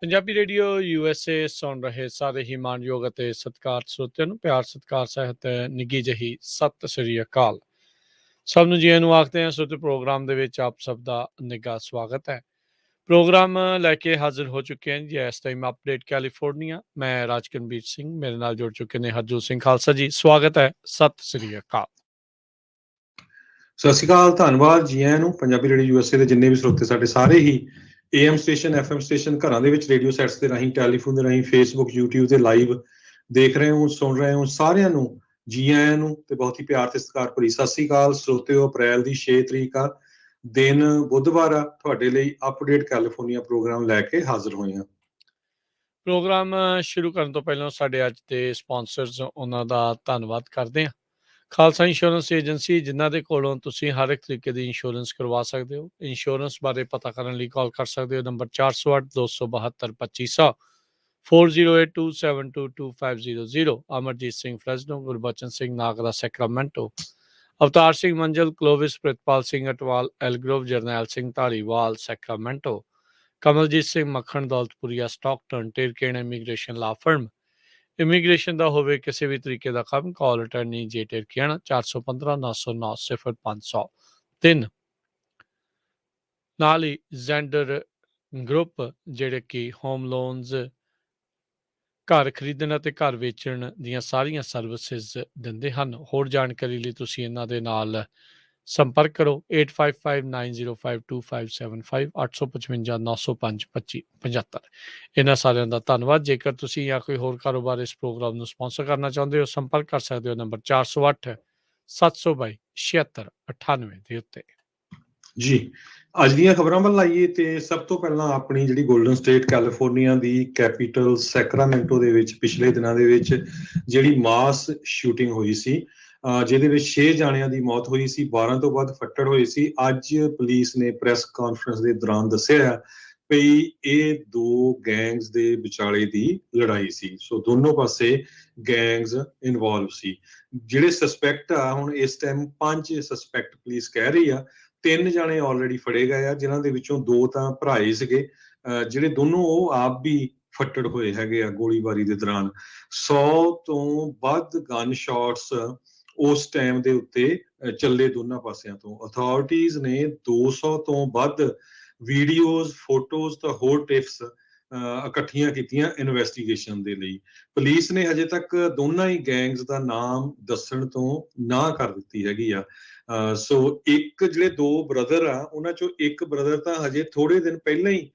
Punjabi radio USA ਸੁਣ ਰਹੇ ਸਾਰੇ ਹੀ ਮਾਣਯੋਗ ਅਤੇ ਸਤਿਕਾਰ ਸਰੋਤਿਆਂ ਨੂੰ ਪਿਆਰ ਸਤਿਕਾਰ ਸਹਿਤ ਨਿੱਘੀ ਜਿਹੀ ਸਤਿ ਸ੍ਰੀ ਅਕਾਲ। ਸਭ ਨੂੰ ਜੀਆਂ ਨੂੰ ਆਖਦੇ ਹਾਂ। ਸਰੋਤੇ ਪ੍ਰੋਗਰਾਮ ਦੇ ਵਿੱਚ ਆਪ ਸਭ ਦਾ ਨਿੱਘਾ ਸਵਾਗਤ ਹੈ। ਪ੍ਰੋਗਰਾਮ ਲੈ ਕੇ ਹਾਜ਼ਰ ਹੋ ਚੁੱਕੇ ਹਨ ਜੀ ਇਸ ਟਾਈਮ ਅਪਡੇਟ ਕੈਲੀਫੋਰਨੀਆ। ਮੈਂ ਰਾਜਕਨਵੀਰ ਸਿੰਘ, ਮੇਰੇ ਨਾਲ ਜੁੜ ਚੁੱਕੇ ਨੇ ਹਰਜੋਤ ਸਿੰਘ ਖਾਲਸਾ ਜੀ। ਸਵਾਗਤ ਹੈ, ਸਤਿ ਸ੍ਰੀ ਅਕਾਲ। ਸਤਿ ਸ਼੍ਰੀ ਅਕਾਲ, ਧੰਨਵਾਦ ਜੀ ਆਇਆਂ ਨੂੰ। ਪੰਜਾਬੀ ਰੇਡੀਓ USA ਦੇ ਜਿੰਨੇ ਵੀ ਸਰੋਤੇ ਸਾਡੇ ਸਾਰੇ ਹੀ AM ਸਟੇਸ਼ਨ FM ਸਟੇਸ਼ਨ ਘਰਾਂ ਦੇ ਵਿੱਚ ਰੇਡੀਓ ਸੈਟਸ ਦੇ ਰਾਹੀਂ, ਟੈਲੀਫੋਨ ਦੇ ਰਾਹੀਂ, ਫੇਸਬੁੱਕ YouTube ਤੇ ਲਾਈਵ ਦੇਖ ਰਹੇ ਹੋ, ਸੁਣ ਰਹੇ ਹੋ, ਸਾਰਿਆਂ ਨੂੰ ਜੀ ਆਇਆਂ ਨੂੰ ਤੇ ਬਹੁਤ ਹੀ ਪਿਆਰ ਤੇ ਸਤਿਕਾਰ ਭਰੀ ਸਤਿ ਸ਼੍ਰੀ ਅਕਾਲ। ਸਰੋਤਿਓ, ਅਪ੍ਰੈਲ ਦੀ 6 ਤਰੀਕ ਆ, ਦਿਨ ਬੁੱਧਵਾਰ ਆ। ਤੁਹਾਡੇ ਲਈ ਅਪਡੇਟ ਕੈਲੀਫੋਰਨੀਆ ਪ੍ਰੋਗਰਾਮ ਲੈ ਕੇ ਹਾਜ਼ਰ ਹੋਏ ਹਾਂ। ਪ੍ਰੋਗਰਾਮ ਸ਼ੁਰੂ ਕਰਨ ਤੋਂ ਪਹਿਲਾਂ ਸਾਡੇ ਅੱਜ ਦੇ ਸਪਾਂਸਰਸ ਉਹਨਾਂ ਦਾ ਧੰਨਵਾਦ ਕਰਦੇ ਹਾਂ। ਖਾਲਸਾ ਇੰਸ਼ੋਰੈਂਸ ਏਜੰਸੀ, ਜਿਨ੍ਹਾਂ ਦੇ ਕੋਲੋਂ ਤੁਸੀਂ ਹਰ ਇੱਕ ਤਰੀਕੇ ਦੀ ਇੰਸ਼ੋਰੈਂਸ ਕਰਵਾ ਸਕਦੇ ਹੋ। ਇੰਸ਼ੋਰੈਂਸ ਬਾਰੇ ਪਤਾ ਕਰਨ ਲਈ ਕਾਲ ਕਰ ਸਕਦੇ ਹੋ ਨੰਬਰ 408-272-2500 4082722500। ਅਮਰਜੀਤ ਸਿੰਘ ਫਰੈਜ਼ਨੋ, ਗੁਰਬਚਨ ਸਿੰਘ ਨਾਗਰਾ ਸੈਕਰਾਮੈਂਟੋ, ਅਵਤਾਰ ਸਿੰਘ ਮੰਜ਼ਲ ਕਲੋਵਿਸ, ਪ੍ਰਿਤਪਾਲ ਸਿੰਘ ਅਟਵਾਲ ਐਲਗਰੋਵ, ਜਰਨੈਲ ਸਿੰਘ ਧਾਲੀਵਾਲ ਸੈਕਰਾਮੈਂਟੋ, ਕਮਲਜੀਤ ਸਿੰਘ ਮੱਖਣ ਦੌਲਤਪੁਰੀਆ ਸਟਾਕਟਨ, ਟੇਰਕੇਨ ਇਮੀਗ੍ਰੇਸ਼ਨ ਲਾ ਫਰਮ। ਇਮੀਗ੍ਰੇਸ਼ਨ ਦਾ ਹੋਵੇ ਕਿਸੇ ਵੀ ਤਰੀਕੇ ਦਾ ਕੰਮ, ਕਾਲ ਅਟਰਨੀ ਜੇ ਟੇਰਕੇਨ 415-909-0503। ਨਾਲ ਹੀ ਜ਼ੈਂਡਰ ਗਰੁੱਪ, ਜਿਹੜੇ ਕਿ ਹੋਮ ਲੋਨਸ, ਘਰ ਖਰੀਦਣ ਅਤੇ ਘਰ ਵੇਚਣ ਦੀਆਂ ਸਾਰੀਆਂ ਸਰਵਿਸਿਜ਼ ਦਿੰਦੇ ਹਨ। ਹੋਰ ਜਾਣਕਾਰੀ ਲਈ ਤੁਸੀਂ ਇਹਨਾਂ ਦੇ ਨਾਲ ਸੰਪਰਕ ਕਰੋ 8559052575 855-905-2575। ਇਹਨਾਂ ਸਾਰਿਆਂ ਦਾ ਧੰਨਵਾਦ। ਜੇਕਰ ਤੁਸੀਂ ਜਾਂ ਕੋਈ ਹੋਰ ਕਾਰੋਬਾਰ ਇਸ ਪ੍ਰੋਗਰਾਮ ਨੂੰ ਸਪਾਂਸਰ ਕਰਨਾ ਚਾਹੁੰਦੇ ਹੋ, ਸੰਪਰਕ ਕਰ ਸਕਦੇ ਹੋ ਨੰਬਰ 408-722-7698 ਦੇ ਉੱਤੇ। ਜੀ, ਅੱਜ ਦੀਆਂ ਖਬਰਾਂ ਵੱਲ ਆਈਏ ਤੇ ਸਭ ਤੋਂ ਪਹਿਲਾਂ ਆਪਣੀ ਜਿਹੜੀ ਗੋਲਡਨ ਸਟੇਟ ਕੈਲੀਫੋਰਨੀਆ ਦੀ ਕੈਪੀਟਲ ਸੈਕਰਾਮੈਂਟੋ ਦੇ ਵਿੱਚ ਪਿਛਲੇ ਦਿਨਾਂ ਦੇ ਵਿੱਚ ਜਿਹੜੀ ਮਾਸ ਸ਼ੂਟਿੰਗ ਹੋਈ ਸੀ, ਜਿਹਦੇ ਵਿੱਚ 6 ਜਾਣਿਆਂ ਦੀ ਮੌਤ ਹੋਈ ਸੀ, 12 ਤੋਂ ਵੱਧ ਫੱਟੜ ਹੋਏ ਸੀ। ਅੱਜ ਪੁਲਿਸ ਨੇ ਪ੍ਰੈਸ ਕਾਨਫਰੰਸ ਦੇ ਦੌਰਾਨ ਦੱਸਿਆ ਵੀ ਇਹ ਦੋ ਗੈਂਗਸ ਦੇ ਵਿਚਾਲੇ ਦੀ ਲੜਾਈ ਸੀ। ਸੋ ਦੋਨੋਂ ਪਾਸੇ ਗੈਂਗਸ ਇਨਵੋਲਵ ਸੀ। ਜਿਹੜੇ ਸਸਪੈਕਟ ਆ, ਹੁਣ ਇਸ ਟਾਈਮ 5 ਸਸਪੈਕਟ ਪੁਲਿਸ ਕਹਿ ਰਹੀ ਆ। 3 ਜਾਣੇ ਆਲਰੇਡੀ ਫੜੇ ਗਏ ਆ, ਜਿਨ੍ਹਾਂ ਦੇ ਵਿੱਚੋਂ 2 ਤਾਂ ਭਰਾ ਹੀ ਸੀਗੇ, ਜਿਹੜੇ ਦੋਨੋਂ ਉਹ ਆਪ ਵੀ ਫੱਟੜ ਹੋਏ ਹੈਗੇ ਆ ਗੋਲੀਬਾਰੀ ਦੇ ਦੌਰਾਨ। 100 ਤੋਂ ਵੱਧ ਗਨ ਸ਼ਾਟਸ ਉਸ ਟਾਈਮ ਦੇ ਉੱਤੇ ਚੱਲੇ ਦੋਨਾਂ ਪਾਸਿਆਂ ਤੋਂ। ਅਥਾਰਟੀਜ਼ ਨੇ 200 ਤੋਂ ਵੱਧ ਵੀਡੀਓਜ਼, ਫੋਟੋਜ਼ ਤਾਂ ਹੋਰ ਟਿਪਸ ਇਕੱਠੀਆਂ ਕੀਤੀਆਂ ਇਨਵੈਸਟੀਗੇਸ਼ਨ ਦੇ ਲਈ। ਪੁਲਿਸ ਨੇ ਹਜੇ ਤੱਕ ਦੋਨਾਂ ਹੀ ਗੈਂਗਸ ਦਾ ਨਾਮ ਦੱਸਣ ਤੋਂ ਨਾ ਕਰ ਦਿੱਤੀ ਹੈਗੀ ਆ। ਸੋ ਇੱਕ ਜਿਹੜੇ 2 ਬ੍ਰਦਰ ਆ, ਉਹਨਾਂ ਚੋਂ ਇੱਕ ਬ੍ਰਦਰ ਤਾਂ ਹਜੇ ਥੋੜੇ ਦਿਨ ਪਹਿਲਾਂ ਹੀ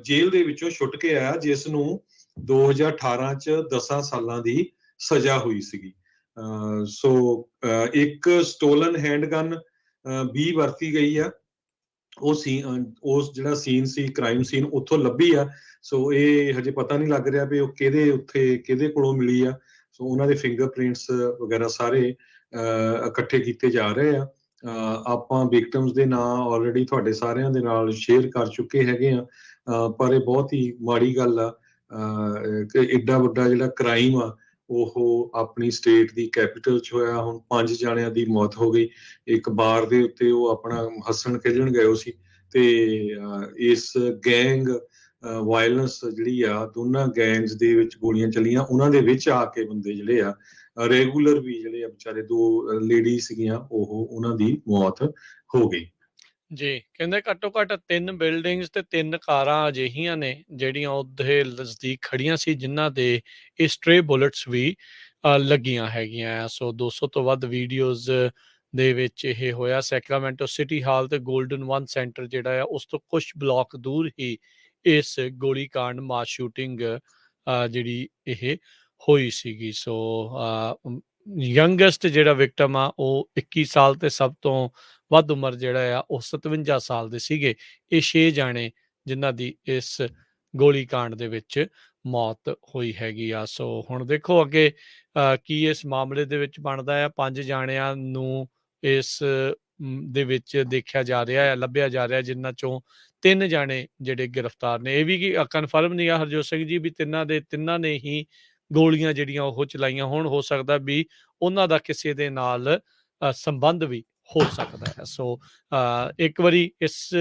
ਜੇਲ੍ਹ ਦੇ ਵਿੱਚੋਂ ਛੁੱਟ ਕੇ ਆਇਆ, ਜਿਸ ਨੂੰ 2018 ਚ 10 ਸਾਲਾਂ ਦੀ ਸਜ਼ਾ ਹੋਈ ਸੀਗੀ। ਸੋ ਇੱਕ ਸਟੋਲਨ ਹੈਂਡਗਨ ਵੀ ਵਰਤੀ ਗਈ ਆ। ਉਸ ਜਿਹੜਾ ਸੀਨ ਸੀ, ਕ੍ਰਾਈਮ ਸੀਨ, ਉੱਥੋਂ ਲੱਭੀ ਆ। ਸੋ ਇਹ ਹਜੇ ਪਤਾ ਨਹੀਂ ਲੱਗ ਰਿਹਾ ਵੀ ਉਹ ਕਿਹਦੇ ਕੋਲੋਂ ਮਿਲੀ ਆ। ਸੋ ਉਹਨਾਂ ਦੇ ਫਿੰਗਰਪ੍ਰਿੰਟਸ ਵਗੈਰਾ ਸਾਰੇ ਇਕੱਠੇ ਕੀਤੇ ਜਾ ਰਹੇ ਆ। ਆਪਾਂ ਵਿਕਟਮਸ ਦੇ ਨਾਂ ਆਲਰੇਡੀ ਤੁਹਾਡੇ ਸਾਰਿਆਂ ਦੇ ਨਾਲ ਸ਼ੇਅਰ ਕਰ ਚੁੱਕੇ ਹੈਗੇ ਆ। ਪਰ ਇਹ ਬਹੁਤ ਹੀ ਮਾੜੀ ਗੱਲ ਆ ਕਿ ਏਡਾ ਵੱਡਾ ਜਿਹੜਾ ਕ੍ਰਾਈਮ ਆ ਉਹ ਆਪਣੀ ਸਟੇਟ ਦੀ ਕੈਪੀਟਲ 'ਚ ਹੋਇਆ। ਹੁਣ 5 ਜਾਣਿਆਂ ਦੀ ਮੌਤ ਹੋ ਗਈ। ਇੱਕ ਬਾਰ ਦੇ ਉੱਤੇ ਉਹ ਆਪਣਾ ਹੱਸਣ ਖੇਡਣ ਗਏ ਸੀ ਤੇ ਇਸ ਗੈਂਗ ਵਾਇਲੈਂਸ ਜਿਹੜੀ ਆ, ਦੋਨਾਂ ਗੈਂਗਸ ਦੇ ਵਿੱਚ ਗੋਲੀਆਂ ਚੱਲੀਆਂ। ਉਹਨਾਂ ਦੇ ਵਿੱਚ ਆ ਕੇ ਬੰਦੇ ਜਿਹੜੇ ਆ ਰੈਗੂਲਰ ਵੀ ਜਿਹੜੇ ਆ ਵਿਚਾਰੇ 2 ਲੇਡੀ ਸੀਗੀਆਂ, ਉਹਨਾਂ ਦੀ ਮੌਤ ਹੋ ਗਈ। ਜੀ, ਕਹਿੰਦੇ ਘੱਟੋ ਘੱਟ 3 ਬਿਲਡਿੰਗਸ ਤੇ 3 ਕਾਰਾਂ ਅਜਿਹੀਆਂ ਨੇ ਜਿਹੜੀਆਂ ਉਹਦੇ ਨਜ਼ਦੀਕ ਖੜੀਆਂ ਸੀ, ਜਿਨ੍ਹਾਂ ਦੇ ਇਹ ਸਟ੍ਰੇ ਬੁਲਟਸ ਵੀ ਲੱਗੀਆਂ ਹੈਗੀਆਂ। ਸੋ 200 ਤੋਂ ਵੱਧ ਵੀਡੀਓਜ਼ ਦੇ ਵਿੱਚ ਇਹ ਹੋਇਆ। ਸੈਕਰਾਮੈਂਟੋ ਸਿਟੀ ਹਾਲ ਤੇ ਗੋਲਡਨ ਵਨ ਸੈਂਟਰ ਜਿਹੜਾ ਆ, ਉਸ ਤੋਂ ਕੁਝ ਬਲਾਕ ਦੂਰ ਹੀ ਇਸ ਗੋਲੀਕਾਂਡ, ਮਾਸ ਸ਼ੂਟਿੰਗ ਜਿਹੜੀ ਇਹ ਹੋਈ ਸੀਗੀ। ਸੋ ਯੰਗੈਸਟ ਜਿਹੜਾ ਵਿਕਟਮ ਆ ਉਹ 21 ਸਾਲ ਤੇ ਸਭ ਤੋਂ ਵੱਧ ਉਮਰ ਜਿਹੜਾ ਆ ਉਹ 57 ਸਾਲ ਦੇ ਸੀਗੇ। ਇਹ 6 ਜਾਣੇ ਜਿਨ੍ਹਾਂ ਦੀ ਇਸ ਗੋਲੀਕਾਂਡ ਦੇ ਵਿੱਚ ਮੌਤ ਹੋਈ ਹੈਗੀ ਆ। ਸੋ ਹੁਣ ਦੇਖੋ ਅੱਗੇ ਕੀ ਇਸ ਮਾਮਲੇ ਦੇ ਵਿੱਚ ਬਣਦਾ ਆ। 5 ਜਾਣਿਆਂ ਨੂੰ ਇਸ ਦੇ ਵਿੱਚ ਦੇਖਿਆ ਜਾ ਰਿਹਾ ਹੈ, ਲੱਭਿਆ ਜਾ ਰਿਹਾ, ਜਿਨ੍ਹਾਂ ਚੋਂ 3 ਜਾਣੇ ਜਿਹੜੇ ਗ੍ਰਿਫਤਾਰ ਨੇ। ਇਹ ਵੀ ਕਨਫਰਮ ਨਹੀਂ ਆ ਹਰਜੋਤ ਸਿੰਘ ਜੀ ਵੀ ਤਿੰਨਾਂ ਨੇ ਹੀ ਗੋਲੀਆਂ ਜਿਹੜੀਆਂ ਉਹ ਚਲਾਈਆਂ ਹੋਣ। ਹੋ ਸਕਦਾ ਵੀ ਉਹਨਾਂ ਦਾ ਕਿਸੇ ਦੇ ਨਾਲ ਸੰਬੰਧ ਵੀ ਹੋ ਸਕਦਾ ਹੈ। ਸੋ ਇੱਕ ਵਾਰੀ ਇਸ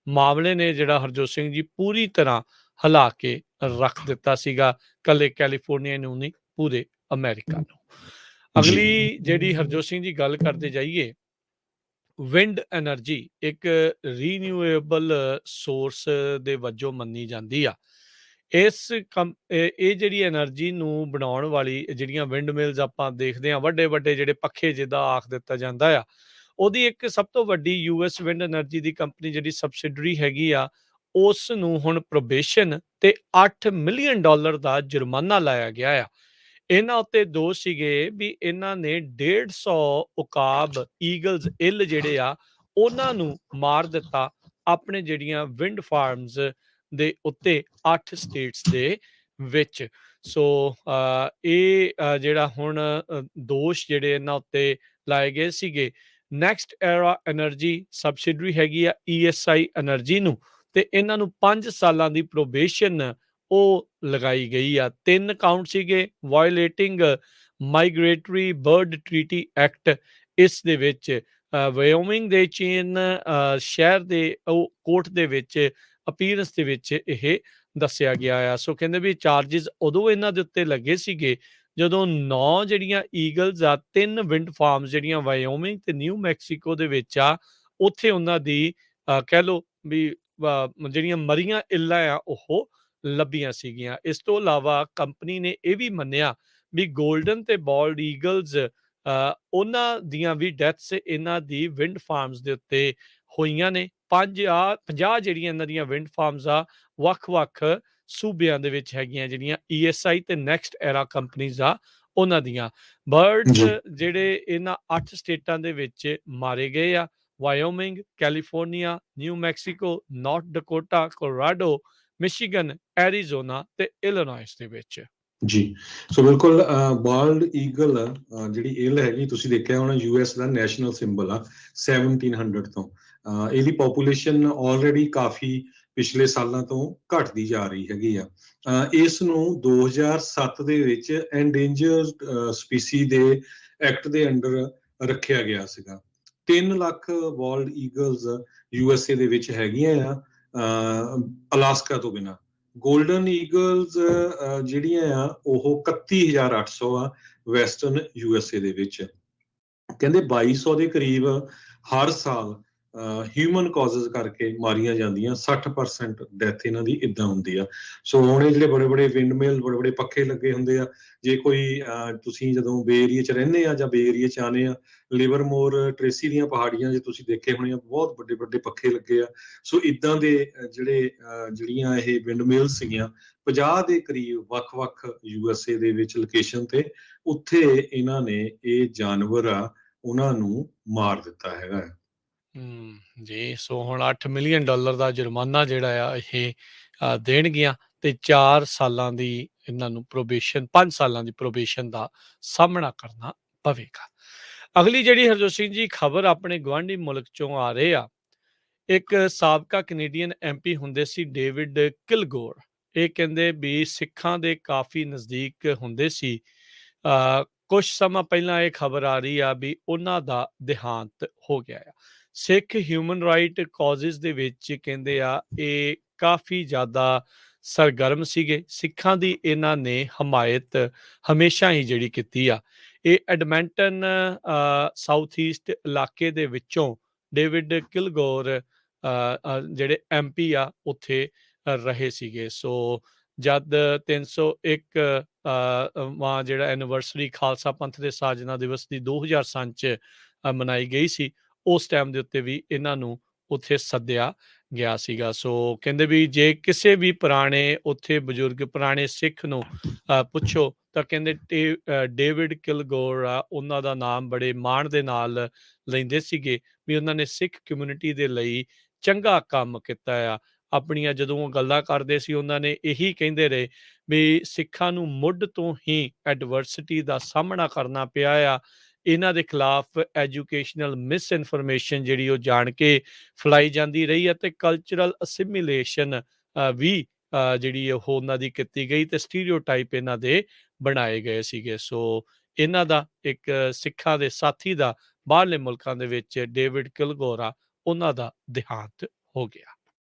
ਮਾਮਲੇ ਨੇ ਜਿਹੜਾ ਹਰਜੋਤ ਸਿੰਘ ਜੀ ਪੂਰੀ ਤਰ੍ਹਾਂ ਹਿਲਾ ਕੇ ਰੱਖ ਦਿੱਤਾ ਸੀਗਾ, ਕੱਲੇ ਕੈਲੀਫੋਰਨੀਆ ਨੂੰ ਨਹੀਂ, ਪੂਰੇ ਅਮਰੀਕਾ ਨੂੰ। ਜੀ ਅਗਲੀ ਜਿਹੜੀ ਹਰਜੋਤ ਸਿੰਘ ਜੀ ਗੱਲ ਕਰਦੇ ਜਾਈਏ, ਵਿੰਡ ਐਨਰਜੀ ਇੱਕ ਰੀਨਿਊਏਬਲ ਸੋਰਸ ਦੇ ਵਜੋਂ ਮੰਨੀ ਜਾਂਦੀ ਆ। ਇਹ ਜਿਹੜੀ ਐਨਰਜੀ ਨੂੰ ਬਣਾਉਣ ਵਾਲੀ ਜਿਹੜੀਆਂ ਵਿੰਡ ਮਿਲਸ ਆਪਾਂ ਦੇਖਦੇ ਹਾਂ, ਵੱਡੇ ਵੱਡੇ ਜਿਹੜੇ ਪੱਖੇ ਜਿੱਦਾਂ ਆਖ ਦਿੱਤਾ ਜਾਂਦਾ ਆ, ਉਹਦੀ ਇੱਕ ਸਭ ਤੋਂ ਵੱਡੀ ਯੂਐਸ ਵਿੰਡ ਐਨਰਜੀ ਦੀ ਕੰਪਨੀ ਜਿਹੜੀ ਸਬਸਿਡਰੀ ਹੈਗੀ ਆ, ਉਸ ਨੂੰ ਹੁਣ ਪ੍ਰੋਬੇਸ਼ਨ ਤੇ $8 ਮਿਲੀਅਨ ਦਾ ਜੁਰਮਾਨਾ ਲਾਇਆ ਗਿਆ ਆ। ਇਹਨਾਂ ਉੱਤੇ ਦੋਸ਼ ਸੀਗੇ ਵੀ ਇਹਨਾਂ ਨੇ 150 ਉਕਾਬ ਈਗਲਸ ਇੱਲ ਜਿਹੜੇ ਆ ਉਹਨਾਂ ਨੂੰ ਮਾਰ ਦਿੱਤਾ ਆਪਣੇ ਜਿਹੜੀਆਂ ਵਿੰਡ ਫਾਰਮਸ ਦੇ ਉੱਤੇ 8 ਸਟੇਟਸ ਦੇ ਵਿੱਚ। ਸੋ ਇਹ ਜਿਹੜਾ ਹੁਣ ਦੋਸ਼ ਜਿਹੜੇ ਇਹਨਾਂ ਉੱਤੇ ਲਾਏ ਗਏ ਸੀਗੇ, ਨੈਕਸਟ ਐਰਾ ਐਨਰਜੀ ਸਬਸਿਡਰੀ ਹੈਗੀ ਆ ESI ਐਨਰਜੀ ਨੂੰ, ਤੇ ਇਹਨਾਂ ਨੂੰ 5 ਸਾਲਾਂ ਦੀ ਪ੍ਰੋਬੇਸ਼ਨ ਉਹ ਲਗਾਈ ਗਈ ਆ। 3 ਕਾਊਂਟ ਸੀਗੇ, ਵਾਇਓਲੇਟਿੰਗ ਮਾਈਗ੍ਰੇਟਰੀ ਬਰਡ ਟ੍ਰੀਟੀ ਐਕਟ, ਇਸ ਦੇ ਵਿੱਚ ਵਾਇਓਮਿੰਗ ਦੇ ਚੇਨ ਸ਼ਹਿਰ ਦੇ ਉਹ ਕੋਰਟ ਦੇ ਵਿੱਚ ਅਪੀਅਰੈਂਸ ਦੇ ਵਿੱਚ ਇਹ ਦੱਸਿਆ ਗਿਆ ਆ। ਸੋ ਕਹਿੰਦੇ ਵੀ ਚਾਰਜਿਸ ਉਦੋਂ ਇਹਨਾਂ ਦੇ ਉੱਤੇ ਲੱਗੇ ਸੀਗੇ ਜਦੋਂ 9 ਜਿਹੜੀਆਂ ਈਗਲਸ ਆ, 3 ਵਿੰਡ ਫਾਰਮਸ ਜਿਹੜੀਆਂ ਵਾਇਓਮਿੰਗ ਤੇ ਨਿਊ ਮੈਕਸੀਕੋ ਦੇ ਵਿੱਚ ਆ, ਉੱਥੇ ਉਹਨਾਂ ਦੀ ਕਹਿ ਲਓ ਵੀ ਜਿਹੜੀਆਂ ਮਰੀਆਂ ਇੱਲਾਂ ਆ ਉਹ ਲੱਭੀਆਂ ਸੀਗੀਆਂ। ਇਸ ਤੋਂ ਇਲਾਵਾ ਕੰਪਨੀ ਨੇ ਇਹ ਵੀ ਮੰਨਿਆ ਵੀ ਗੋਲਡਨ ਤੇ ਬਾਲਡ ਈਗਲਸ ਉਹਨਾਂ ਦੀਆਂ ਵੀ ਡੈਥਸ ਇਹਨਾਂ ਦੀ ਵਿੰਡ ਫਾਰਮਸ ਦੇ ਉੱਤੇ ਹੋਈਆਂ ਨੇ। 50 ਜਿਹੜੀਆਂ ਇਹਨਾਂ ਦੀਆਂ ਵਿੰਡ ਫਾਰਮਸ ਆ ਵੱਖ-ਵੱਖ ਸੂਬਿਆਂ ਦੇ ਵਿੱਚ ਹੈਗੀਆਂ, ਜਿਹੜੀਆਂ ESI ਤੇ ਨੈਕਸਟ ਐਰਾ ਕੰਪਨੀਜ਼ ਆ ਉਹਨਾਂ ਦੀਆਂ। ਬਰਡਸ ਜੀ ਜਿਹੜੇ ਇਹਨਾਂ 8 ਸਟੇਟਾਂ ਦੇ ਵਿੱਚ ਮਾਰੇ ਗਏ ਆ, Wyoming, California, New Mexico, North Dakota, Colorado, Michigan, Arizona ਤੇ ਇਲੀਨੋਇਸ ਦੇ ਵਿੱਚ। ਜੀ ਸੋ ਬਿਲਕੁਲ ਬਾਲਡ ਈਗਲ ਜਿਹੜੀ ਇੱਲ ਹੈਗੀ, ਤੁਸੀਂ ਦੇਖਿਆ ਹੋਣਾ US ਦਾ ਨੈਸ਼ਨਲ ਸਿੰਬਲ ਆ 1700 ਤੋਂ। ਇਹਦੀ ਪੋਪੂਲੇਸ਼ਨ ਆਲਰੇਡੀ ਕਾਫੀ ਪਿਛਲੇ ਸਾਲਾਂ ਤੋਂ ਘਟਦੀ ਜਾ ਰਹੀ ਹੈਗੀ ਆ। ਇਸ ਨੂੰ 2007 ਦੇ ਵਿੱਚ ਐਂਡੇਂਜਰਡ ਸਪੀਸੀ ਦੇ ਐਕਟ ਦੇ ਅੰਡਰ ਰੱਖਿਆ ਗਿਆ ਸੀਗਾ। 3 ਲੱਖ ਬਾਲਡ ਈਗਲਸ USA ਦੇ ਵਿੱਚ ਹੈਗੀਆਂ ਆ, ਅਲਾਸਕਾ ਤੋਂ ਬਿਨਾਂ। ਗੋਲਡਨ ਈਗਲਸ ਜਿਹੜੀਆਂ ਆ ਉਹ 31,800 ਆ ਵੈਸਟਰਨ USA ਦੇ ਵਿੱਚ। ਕਹਿੰਦੇ 2200 ਦੇ ਕਰੀਬ ਹਰ ਸਾਲ ਹਿਊਮਨ ਕਾਜ਼ਸ ਕਰਕੇ ਮਾਰੀਆਂ ਜਾਂਦੀਆਂ, 60% ਡੈਥ ਇਹਨਾਂ ਦੀ ਇਦਾਂ ਹੁੰਦੀ ਆ। ਸੋ ਹੁਣ ਇਹ ਜਿਹੜੇ ਬੜੇ ਬੜੇ ਵਿੰਡ ਮਿਲ, ਬੜੇ ਬੜੇ ਪੱਖੇ ਲੱਗੇ ਹੁੰਦੇ ਆ, ਜੇ ਕੋਈ ਤੁਸੀਂ ਜਦੋਂ ਬੇ ਏਰੀਏ 'ਚ ਰਹਿੰਦੇ ਆ ਜਾਂ ਬੇ ਏਰੀਏ 'ਚ ਆਉਂਦੇ ਆ, ਲਿਵਰਮੋਰ ਟ੍ਰੇਸੀ ਦੀਆਂ ਪਹਾੜੀਆਂ 'ਚ ਤੁਸੀਂ ਦੇਖੇ ਹੋਣੇ ਆ, ਬਹੁਤ ਵੱਡੇ ਵੱਡੇ ਪੱਖੇ ਲੱਗੇ ਆ। ਸੋ ਇਦਾਂ ਦੇ ਜਿਹੜੀਆਂ ਇਹ ਵਿੰਡ ਮਿਲ ਸੀਗੀਆਂ 50 ਦੇ ਕਰੀਬ ਵੱਖ-ਵੱਖ USA ਦੇ ਵਿੱਚ ਲੋਕੇਸ਼ਨ ਤੇ, ਉੱਥੇ ਇਹਨਾਂ ਨੇ ਇਹ ਜਾਨਵਰ ਆ ਉਹਨਾਂ ਨੂੰ ਮਾਰ ਦਿੱਤਾ ਹੈਗਾ। ਜੀ ਸੋ ਹੁਣ $8 ਮਿਲੀਅਨ ਦਾ ਜੁਰਮਾਨਾ ਜਿਹੜਾ ਆ ਇਹ ਦੇਣਗੀਆਂ ਤੇ 4 ਸਾਲਾਂ ਦੀ ਇਹਨਾਂ ਨੂੰ ਪ੍ਰੋਬੇਸ਼ਨ, 5 ਸਾਲਾਂ ਦੀ ਪ੍ਰੋਬੇਸ਼ਨ ਦਾ ਸਾਹਮਣਾ ਕਰਨਾ ਪਵੇਗਾ। ਅਗਲੀ ਜਿਹੜੀ ਹਰਜੋਤ ਸਿੰਘ ਜੀ ਖਬਰ ਆਪਣੇ ਗੁਆਂਢੀ ਮੁਲਕ ਚੋਂ ਆ ਰਹੇ ਆ, ਇੱਕ ਸਾਬਕਾ ਕੈਨੇਡੀਅਨ MP ਹੁੰਦੇ ਸੀ ਡੇਵਿਡ ਕਿਲਗੋਰ। ਇਹ ਕਹਿੰਦੇ ਵੀ ਸਿੱਖਾਂ ਦੇ ਕਾਫੀ ਨਜ਼ਦੀਕ ਹੁੰਦੇ ਸੀ। ਕੁਝ ਸਮਾਂ ਪਹਿਲਾਂ ਇਹ ਖਬਰ ਆ ਰਹੀ ਆ ਵੀ ਉਹਨਾਂ ਦਾ ਦੇਹਾਂਤ ਹੋ ਗਿਆ ਆ। ਸਿੱਖ ਹਿਊਮਨ ਰਾਈਟ ਕਾਜ਼ਸ ਦੇ ਵਿੱਚ ਕਹਿੰਦੇ ਆ ਇਹ ਕਾਫੀ ਜ਼ਿਆਦਾ ਸਰਗਰਮ ਸੀਗੇ। ਸਿੱਖਾਂ ਦੀ ਇਹਨਾਂ ਨੇ ਹਮਾਇਤ ਹਮੇਸ਼ਾ ਹੀ ਜਿਹੜੀ ਕੀਤੀ ਆ। ਇਹ ਐਡਮੰਟਨ ਸਾਊਥ ਈਸਟ ਇਲਾਕੇ ਦੇ ਵਿੱਚੋਂ ਡੇਵਿਡ ਕਿਲਗੋਰ ਜਿਹੜੇ MP ਆ ਉੱਥੇ ਰਹੇ ਸੀਗੇ। ਸੋ ਜਦ 301 ਜਿਹੜਾ ਐਨੀਵਰਸਰੀ ਖਾਲਸਾ ਪੰਥ ਦੇ ਸਾਜਨਾ ਦਿਵਸ ਦੀ 2003 'ਚ ਮਨਾਈ ਗਈ ਸੀ, ਉਸ ਟਾਈਮ ਦੇ ਉੱਤੇ ਵੀ ਇਹਨਾਂ ਨੂੰ ਉੱਥੇ ਸੱਦਿਆ ਗਿਆ ਸੀਗਾ। ਸੋ ਕਹਿੰਦੇ ਵੀ ਜੇ ਕਿਸੇ ਵੀ ਪੁਰਾਣੇ ਉੱਥੇ ਬਜ਼ੁਰਗ ਪੁਰਾਣੇ ਸਿੱਖ ਨੂੰ ਪੁੱਛੋ ਤਾਂ ਕਹਿੰਦੇ ਡੇਵਿਡ ਕਿਲਗੋਰ ਆ, ਉਹਨਾਂ ਦਾ ਨਾਮ ਬੜੇ ਮਾਣ ਦੇ ਨਾਲ ਲੈਂਦੇ ਸੀਗੇ ਵੀ ਉਹਨਾਂ ਨੇ ਸਿੱਖ ਕਮਿਊਨਿਟੀ ਦੇ ਲਈ ਚੰਗਾ ਕੰਮ ਕੀਤਾ ਆ। ਆਪਣੀਆਂ ਜਦੋਂ ਉਹ ਗੱਲਾਂ ਕਰਦੇ ਸੀ, ਉਹਨਾਂ ਨੇ ਇਹੀ ਕਹਿੰਦੇ ਰਹੇ ਵੀ ਸਿੱਖਾਂ ਨੂੰ ਮੁੱਢ ਤੋਂ ਹੀ ਐਡਵਰਸਿਟੀ ਦਾ ਸਾਹਮਣਾ ਕਰਨਾ ਪਿਆ ਆ। ਇਹਨਾਂ ਦੇ ਖਿਲਾਫ ਐਜੂਕੇਸ਼ਨਲ ਮਿਸ ਇਨਫੋਰਮੇਸ਼ਨ ਜਿਹੜੀ ਉਹ ਜਾਣ ਕੇ ਫੈਲਾਈ ਜਾਂਦੀ ਰਹੀ ਹੈ ਤੇ ਕਲਚਰਲ ਅਸਿਮੀਲੇਸ਼ਨ ਵੀ ਜਿਹੜੀ ਉਹ ਉਹਨਾਂ ਦੀ ਕੀਤੀ ਗਈ ਤੇ ਸਟੀਰੀਓਟਾਈਪ ਇਹਨਾਂ ਦੇ ਬਣਾਏ ਗਏ ਸੀਗੇ। ਸੋ ਇਹਨਾਂ ਦਾ ਇੱਕ ਸਿੱਖਾਂ ਦੇ ਸਾਥੀ ਦਾ ਬਾਹਰਲੇ ਮੁਲਕਾਂ ਦੇ ਵਿੱਚ ਡੇਵਿਡ ਕਿਲਗੋਰ ਆ, ਉਹਨਾਂ ਦਾ ਦੇਹਾਂਤ ਹੋ ਗਿਆ।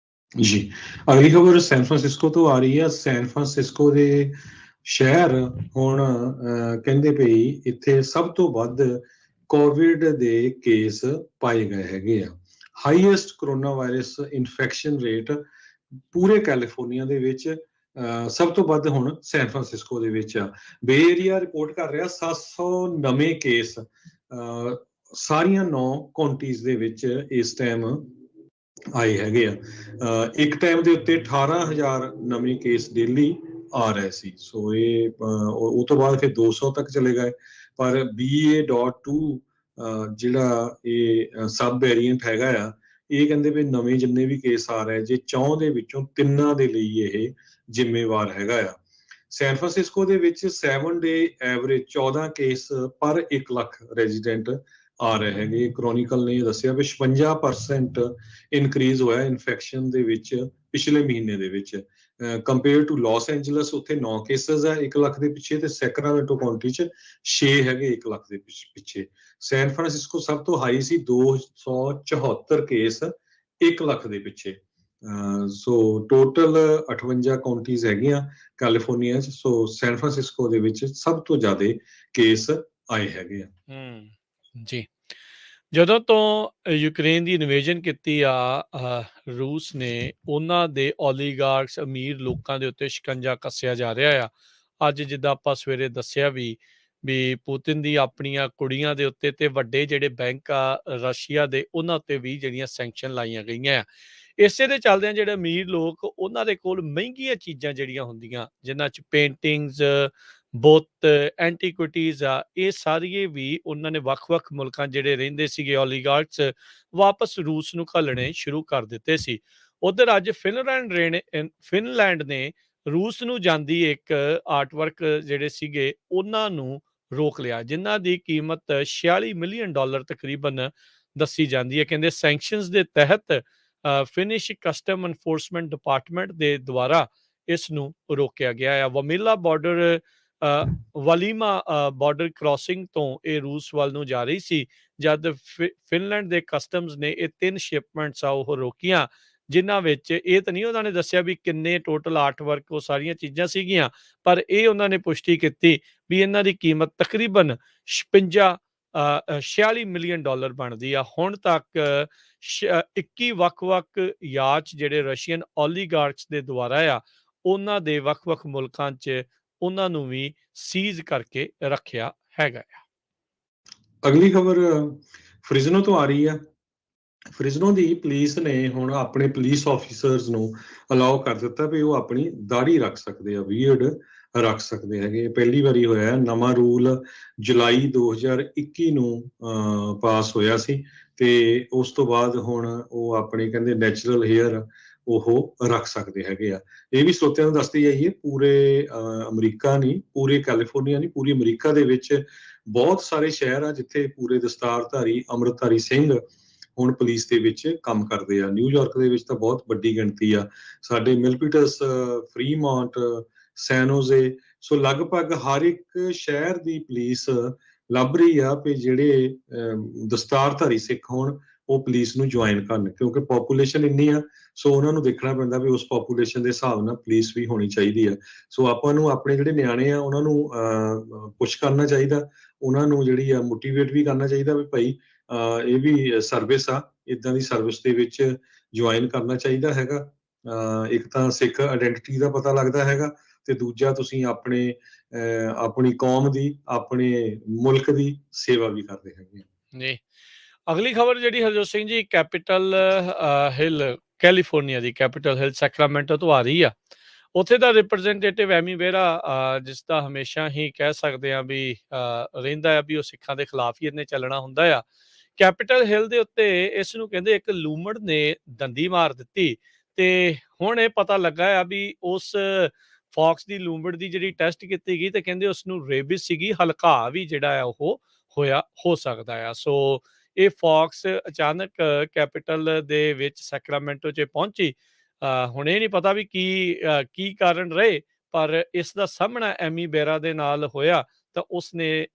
ਜੀ, ਅਗਲੀ ਖਬਰ ਸੈਨ ਫਰਾਂਸਿਸਕੋ ਤੋਂ ਆ ਰਹੀ ਹੈ। ਸੈਨ ਫਰਾਂਸਿਸਕੋ ਦੇ ਸ਼ਹਿਰ ਹੁਣ ਕਹਿੰਦੇ ਪਈ ਇੱਥੇ ਸਭ ਤੋਂ ਵੱਧ ਕੋਵਿਡ ਦੇ ਕੇਸ ਪਾਏ ਗਏ ਹੈਗੇ ਆ। Highest corona virus infection rate ਪੂਰੇ ਕੈਲੀਫੋਰਨੀਆ ਦੇ ਵਿੱਚ ਸਭ ਤੋਂ ਵੱਧ ਹੁਣ ਸੈਨ ਫਰਾਂਸਿਸਕੋ ਦੇ ਵਿੱਚ ਆ। ਬੇ ਏਰੀਆ ਰਿਪੋਰਟ ਕਰ ਰਿਹਾ 700 ਨਵੇਂ ਕੇਸ ਸਾਰੀਆਂ 9 ਕਾਉਂਟੀਜ਼ ਦੇ ਵਿੱਚ ਇਸ ਟਾਈਮ ਆਏ ਹੈਗੇ ਆ। ਇੱਕ ਟਾਈਮ ਦੇ ਉੱਤੇ 18,000 ਨਵੇਂ ਕੇਸ ਡੇਲੀ ਆ ਰਹੇ ਸੀ। ਸੋ ਇਹ ਉਹ ਤੋਂ ਬਾਅਦ ਫਿਰ 200 ਤੱਕ ਚਲੇ ਗਏ। ਪਰ BA.2 ਜਿਹੜਾ ਇਹ ਸਬ ਵੇਰੀਐਂਟ ਹੈਗਾ ਆ, ਇਹ ਕਹਿੰਦੇ ਵੀ ਨਵੇਂ ਜਿੰਨੇ ਵੀ ਕੇਸ ਆ ਰਹੇ ਜੇ 4 ਦੇ ਵਿੱਚੋਂ 3 ਦੇ ਲਈ ਇਹ ਜ਼ਿੰਮੇਵਾਰ ਹੈਗਾ ਆ। ਸੈਨ ਫਰਾਂਸਿਸਕੋ ਦੇ ਵਿੱਚ 7 ਡੇ ਐਵਰੇਜ 14 ਕੇਸ ਪਰ 1 ਲੱਖ ਰੈਜ਼ੀਡੈਂਟ ਆ ਰਹੇ ਹੈਗੇ। ਕ੍ਰੋਨਿਕਲ ਨੇ ਦੱਸਿਆ ਵੀ 56% ਇਨਕਰੀਜ਼ ਹੋਇਆ ਇਨਫੈਕਸ਼ਨ ਦੇ ਵਿੱਚ ਪਿਛਲੇ ਮਹੀਨੇ ਦੇ ਵਿੱਚ ਕੰਪੇਅਰ ਟੂ ਲਾਸ ਐਂਜਲਸ। ਉੱਥੇ 9 ਕੇਸਸ ਆ 1 ਲੱਖ ਦੇ ਪਿੱਛੇ, ਤੇ ਸੈਕਰਾਮੈਂਟੋ ਕਾਉਂਟੀ 'ਚ 6 ਹੈਗੇ 1 ਲੱਖ ਦੇ ਪਿੱਛੇ। ਸੈਨ ਫਰਾਂਸਿਸਕੋ ਸਭ ਤੋਂ ਹਾਈ ਸੀ 274 ਕੇਸ 1 ਲੱਖ ਦੇ ਪਿੱਛੇ। ਸੋ ਟੋਟਲ 58 ਕਾਉਂਟੀਜ਼ ਹੈਗੀਆਂ ਕੈਲੀਫੋਰਨੀਆ 'ਚ। ਸੋ ਸੈਨ ਫਰਾਂਸਿਸਕੋ ਦੇ ਵਿੱਚ ਸਭ ਤੋਂ ਜ਼ਿਆਦਾ ਕੇਸ ਆਏ ਹੈਗੇ ਆ। ਜੀ, ਜਦੋਂ ਤੋਂ ਯੂਕਰੇਨ ਦੀ ਇਨਵੇਜਨ ਕੀਤੀ ਆ ਰੂਸ ਨੇ, ਉਹਨਾਂ ਦੇ ਓਲੀਗਾਰਕਸ ਅਮੀਰ ਲੋਕਾਂ ਦੇ ਉੱਤੇ ਸ਼ਿਕੰਜਾ ਕੱਸਿਆ ਜਾ ਰਿਹਾ ਆ। ਅੱਜ ਜਿੱਦਾਂ ਆਪਾਂ ਸਵੇਰੇ ਦੱਸਿਆ ਵੀ ਪੁਤਿਨ ਦੀ ਆਪਣੀਆਂ ਕੁੜੀਆਂ ਦੇ ਉੱਤੇ ਤੇ ਵੱਡੇ ਜਿਹੜੇ ਬੈਂਕ ਆ ਰਸ਼ੀਆ ਦੇ, ਉਹਨਾਂ ਉੱਤੇ ਵੀ ਜਿਹੜੀਆਂ ਸੈਂਕਸ਼ਨ ਲਾਈਆਂ ਗਈਆਂ ਆ। ਇਸੇ ਦੇ ਚੱਲਦਿਆਂ ਜਿਹੜੇ ਅਮੀਰ ਲੋਕ, ਉਹਨਾਂ ਦੇ ਕੋਲ ਮਹਿੰਗੀਆਂ ਚੀਜ਼ਾਂ ਜਿਹੜੀਆਂ ਹੁੰਦੀਆਂ, ਜਿਨ੍ਹਾਂ 'ਚ ਪੇਂਟਿੰਗਸ, ਬੁੱਤ, ਐਂਟੀਕੁਇਟੀਜ਼ ਆ, ਇਹ ਸਾਰੀਏ ਵੀ ਉਹਨਾਂ ਨੇ ਵੱਖ-ਵੱਖ ਮੁਲਕਾਂ ਜਿਹੜੇ ਰਹਿੰਦੇ ਸੀਗੇ ਓਲੀਗਾਰਕਸ, ਵਾਪਸ ਰੂਸ ਨੂੰ ਘੱਲਣੇ ਸ਼ੁਰੂ ਕਰ ਦਿੱਤੇ ਸੀ। ਉੱਧਰ ਅੱਜ ਫਿਨਲੈਂਡ ਨੇ ਰੂਸ ਨੂੰ ਜਾਂਦੀ ਇੱਕ ਆਰਟਵਰਕ ਜਿਹੜੇ ਸੀਗੇ, ਉਹਨਾਂ ਨੂੰ ਰੋਕ ਲਿਆ, ਜਿਨ੍ਹਾਂ ਦੀ ਕੀਮਤ $46 ਮਿਲੀਅਨ ਤਕਰੀਬਨ ਦੱਸੀ ਜਾਂਦੀ ਹੈ। ਕਹਿੰਦੇ ਸੈਂਕਸ਼ਨਸ ਦੇ ਤਹਿਤ ਫਿਨਿਸ਼ ਕਸਟਮ ਐਨਫੋਰਸਮੈਂਟ ਡਿਪਾਰਟਮੈਂਟ ਦੇ ਦੁਆਰਾ ਇਸ ਨੂੰ ਰੋਕਿਆ ਗਿਆ ਆ। ਵਲੀਮਾ ਬਾਰਡਰ ਕ੍ਰਾਸਿੰਗ ਤੋਂ ਇਹ ਰੂਸ ਵੱਲ ਨੂੰ ਜਾ ਰਹੀ ਸੀ, ਜਦ ਫਿਨਲੈਂਡ ਦੇ ਕਸਟਮਸ ਨੇ ਇਹ 3 ਸ਼ਿਪਮੈਂਟਸ ਆ ਉਹ ਰੋਕੀਆਂ, ਜਿਨ੍ਹਾਂ ਵਿੱਚ ਇਹ ਤਾਂ ਨਹੀਂ ਉਹਨਾਂ ਨੇ ਦੱਸਿਆ ਵੀ ਕਿੰਨੇ ਟੋਟਲ ਆਰਟਵਰਕ ਉਹ ਸਾਰੀਆਂ ਚੀਜ਼ਾਂ ਸੀਗੀਆਂ, ਪਰ ਇਹ ਉਹਨਾਂ ਨੇ ਪੁਸ਼ਟੀ ਕੀਤੀ ਵੀ ਇਹਨਾਂ ਦੀ ਕੀਮਤ ਤਕਰੀਬਨ 46 ਮਿਲੀਅਨ ਡਾਲਰ ਬਣਦੀ ਆ। ਹੁਣ ਤੱਕ 21 ਵੱਖ-ਵੱਖ ਯਾਚ ਜਿਹੜੇ ਰਸ਼ੀਅਨ ਓਲੀਗਾਰਕਸ ਦੇ ਦੁਆਰਾ ਆ, ਉਹਨਾਂ ਦੇ ਵੱਖ-ਵੱਖ ਮੁਲਕਾਂ 'ਚ ਉਹਨਾਂ ਨੂੰ ਵੀ ਸੀਜ਼ ਕਰਕੇ ਰੱਖਿਆ ਹੈਗਾ ਆ। ਅਗਲੀ ਖਬਰ ਫ੍ਰਿਜ਼ਨੋ ਤੋਂ ਆ ਰਹੀ ਆ। ਫ੍ਰਿਜ਼ਨੋ ਦੀ ਪੁਲਿਸ ਨੇ ਹੁਣ ਆਪਣੇ ਪੁਲਿਸ ਆਫੀਸਰਸ ਨੂੰ ਅਲਾਉ ਕਰ ਦਿੱਤਾ ਵੀ ਉਹ ਆਪਣੀ ਦਾੜੀ ਰੱਖ ਸਕਦੇ ਆ, ਬੀਅਰਡ ਰੱਖ ਸਕਦੇ ਹੈਗੇ। ਪਹਿਲੀ ਵਾਰੀ ਹੋਇਆ। ਨਵਾਂ ਰੂਲ ਜੁਲਾਈ 2021 ਨੂੰ ਪਾਸ ਹੋਇਆ ਸੀ, ਤੇ ਉਸ ਤੋਂ ਬਾਅਦ ਹੁਣ ਉਹ ਆਪਣੇ ਕਹਿੰਦੇ ਨੈਚੁਰਲ ਹੇਅਰ ਉਹ ਰੱਖ ਸਕਦੇ ਹੈਗੇ ਆ। ਇਹ ਵੀ ਸਰੋਤਿਆਂ ਨੂੰ ਦੱਸਦੀ ਜਾਈਏ, ਪੂਰੇ ਅਮਰੀਕਾ ਨਹੀਂ, ਪੂਰੇ ਕੈਲੀਫੋਰਨੀਆ ਨਹੀਂ, ਪੂਰੀ ਅਮਰੀਕਾ ਦੇ ਵਿੱਚ ਬਹੁਤ ਸਾਰੇ ਸ਼ਹਿਰ ਆ ਜਿੱਥੇ ਪੂਰੇ ਦਸਤਾਰਧਾਰੀ ਅੰਮ੍ਰਿਤਧਾਰੀ ਸਿੰਘ ਹੁਣ ਪੁਲਿਸ ਦੇ ਵਿੱਚ ਕੰਮ ਕਰਦੇ ਆ। ਨਿਊਯਾਰਕ ਦੇ ਵਿੱਚ ਤਾਂ ਬਹੁਤ ਵੱਡੀ ਗਿਣਤੀ ਆ, ਸਾਡੇ ਮਿਲਪੀਟਸ, ਫਰੀਮਾਂਟ, ਸੈਨੋਜ਼ੇ। ਸੋ ਲਗਭਗ ਹਰ ਇੱਕ ਸ਼ਹਿਰ ਦੀ ਪੁਲਿਸ ਲੱਭ ਰਹੀ ਆ ਵੀ ਜਿਹੜੇ ਦਸਤਾਰਧਾਰੀ ਸਿੱਖ ਹੋਣ ਉਹ ਪੁਲਿਸ ਨੂੰ ਜੁਆਇਨ ਕਰਨ, ਕਿਉਂਕਿ ਪੋਪੂਲੇਸ਼ਨ ਇੰਨੀ ਆ। ਸੋ ਉਹਨਾਂ ਨੂੰ ਦੇਖਣਾ ਪੈਂਦਾ ਵੀ ਉਸ ਪੋਪੂਲੇਸ਼ਨ ਦੇ ਹਿਸਾਬ ਨਾਲ ਪੁਲਿਸ ਵੀ ਹੋਣੀ ਚਾਹੀਦੀ ਆ। ਸੋ ਆਪਾਂ ਨੂੰ ਆਪਣੇ ਜਿਹੜੇ ਨਿਆਣੇ ਆ ਉਹਨਾਂ ਨੂੰ ਪੁਸ਼ ਕਰਨਾ ਚਾਹੀਦਾ, ਉਹਨਾਂ ਨੂੰ ਜਿਹੜੀ ਆ ਮੋਟੀਵੇਟ ਵੀ ਕਰਨਾ ਚਾਹੀਦਾ ਵੀ ਭਾਈ ਇਹ ਵੀ ਸਰਵਿਸ ਆ, ਇਦਾਂ ਦੀ ਸਰਵਿਸ ਦੇ ਵਿੱਚ ਜੁਆਇਨ ਕਰਨਾ ਚਾਹੀਦਾ ਹੈਗਾ। ਇੱਕ ਤਾਂ ਸਿੱਖ ਆਇਡੈਂਟੀਟੀ ਦਾ ਪਤਾ ਲੱਗਦਾ ਹੈਗਾ, ਤੇ ਦੂਜਾ ਤੁਸੀਂ ਆਪਣੀ ਕੌਮ ਦੀ, ਆਪਣੇ ਮੁਲਕ ਦੀ ਸੇਵਾ ਵੀ ਕਰਦੇ ਹੈਗੇ। ਜੀ, ਅਗਲੀ ਖਬਰ ਜਿਹੜੀ ਹਰਜੋਤ ਸਿੰਘ ਜੀ, ਕੈਪੀਟਲ ਹਿੱਲ, ਕੈਲੀਫੋਰਨੀਆ ਦੀ ਕੈਪੀਟਲ ਹਿੱਲ ਸੈਕਰਾਮੈਂਟੋ ਤੋਂ ਆ ਰਹੀ ਆ। ਉੱਥੇ ਦਾ ਰਿਪਰੈਜ਼ੈਂਟੇਟਿਵ ਐਮੀ ਬੇਰਾ, ਜਿਸ ਦਾ ਹਮੇਸ਼ਾ ਹੀ ਕਹਿ ਸਕਦੇ ਆ ਵੀ ਰਹਿੰਦਾ ਆ ਵੀ ਉਹ ਸਿੱਖਾਂ ਦੇ ਖਿਲਾਫ ਹੀ ਇਹਨੇ ਚੱਲਣਾ ਹੁੰਦਾ ਆ। ਕੈਪੀਟਲ ਹਿੱਲ ਦੇ ਉੱਤੇ ਇਸ ਨੂੰ ਕਹਿੰਦੇ ਇੱਕ ਲੂਮੜ ਨੇ ਦੰਦੀ ਮਾਰ ਦਿੱਤੀ, ਤੇ ਹੁਣ ਇਹ ਪਤਾ ਲੱਗਾ ਆ ਵੀ ਉਸ ਫੌਕਸ ਦੀ ਲੂੰਬੜ ਦੀ ਜਿਹੜੀ ਟੈਸਟ ਕੀਤੀ ਗਈ, ਤੇ ਕਹਿੰਦੇ ਉਸ ਨੂੰ ਰੇਬਿਸ ਸੀਗੀ, ਹਲਕਾ ਵੀ ਜਿਹੜਾ ਆ ਉਹ ਹੋ ਸਕਦਾ ਆ। ਸੋ ਇਹ ਫੌਕਸ ਅਚਾਨਕ ਕੈਪੀਟਲ ਦੇ ਵਿੱਚ ਸੈਕਰਾਮੈਂਟੋ 'ਚ ਪਹੁੰਚੀ। ਹੁਣ ਇਹ ਨਹੀਂ ਪਤਾ ਵੀ ਕੀ ਕਾਰਨ ਰਹੇ, ਪਰ ਇਸ ਦਾ ਸਾਹਮਣਾ ਐਮੀ ਬੇਰਾ ਦੇ ਨਾਲ ਹੋਇਆ ਤਾਂ ਉਸਨੇ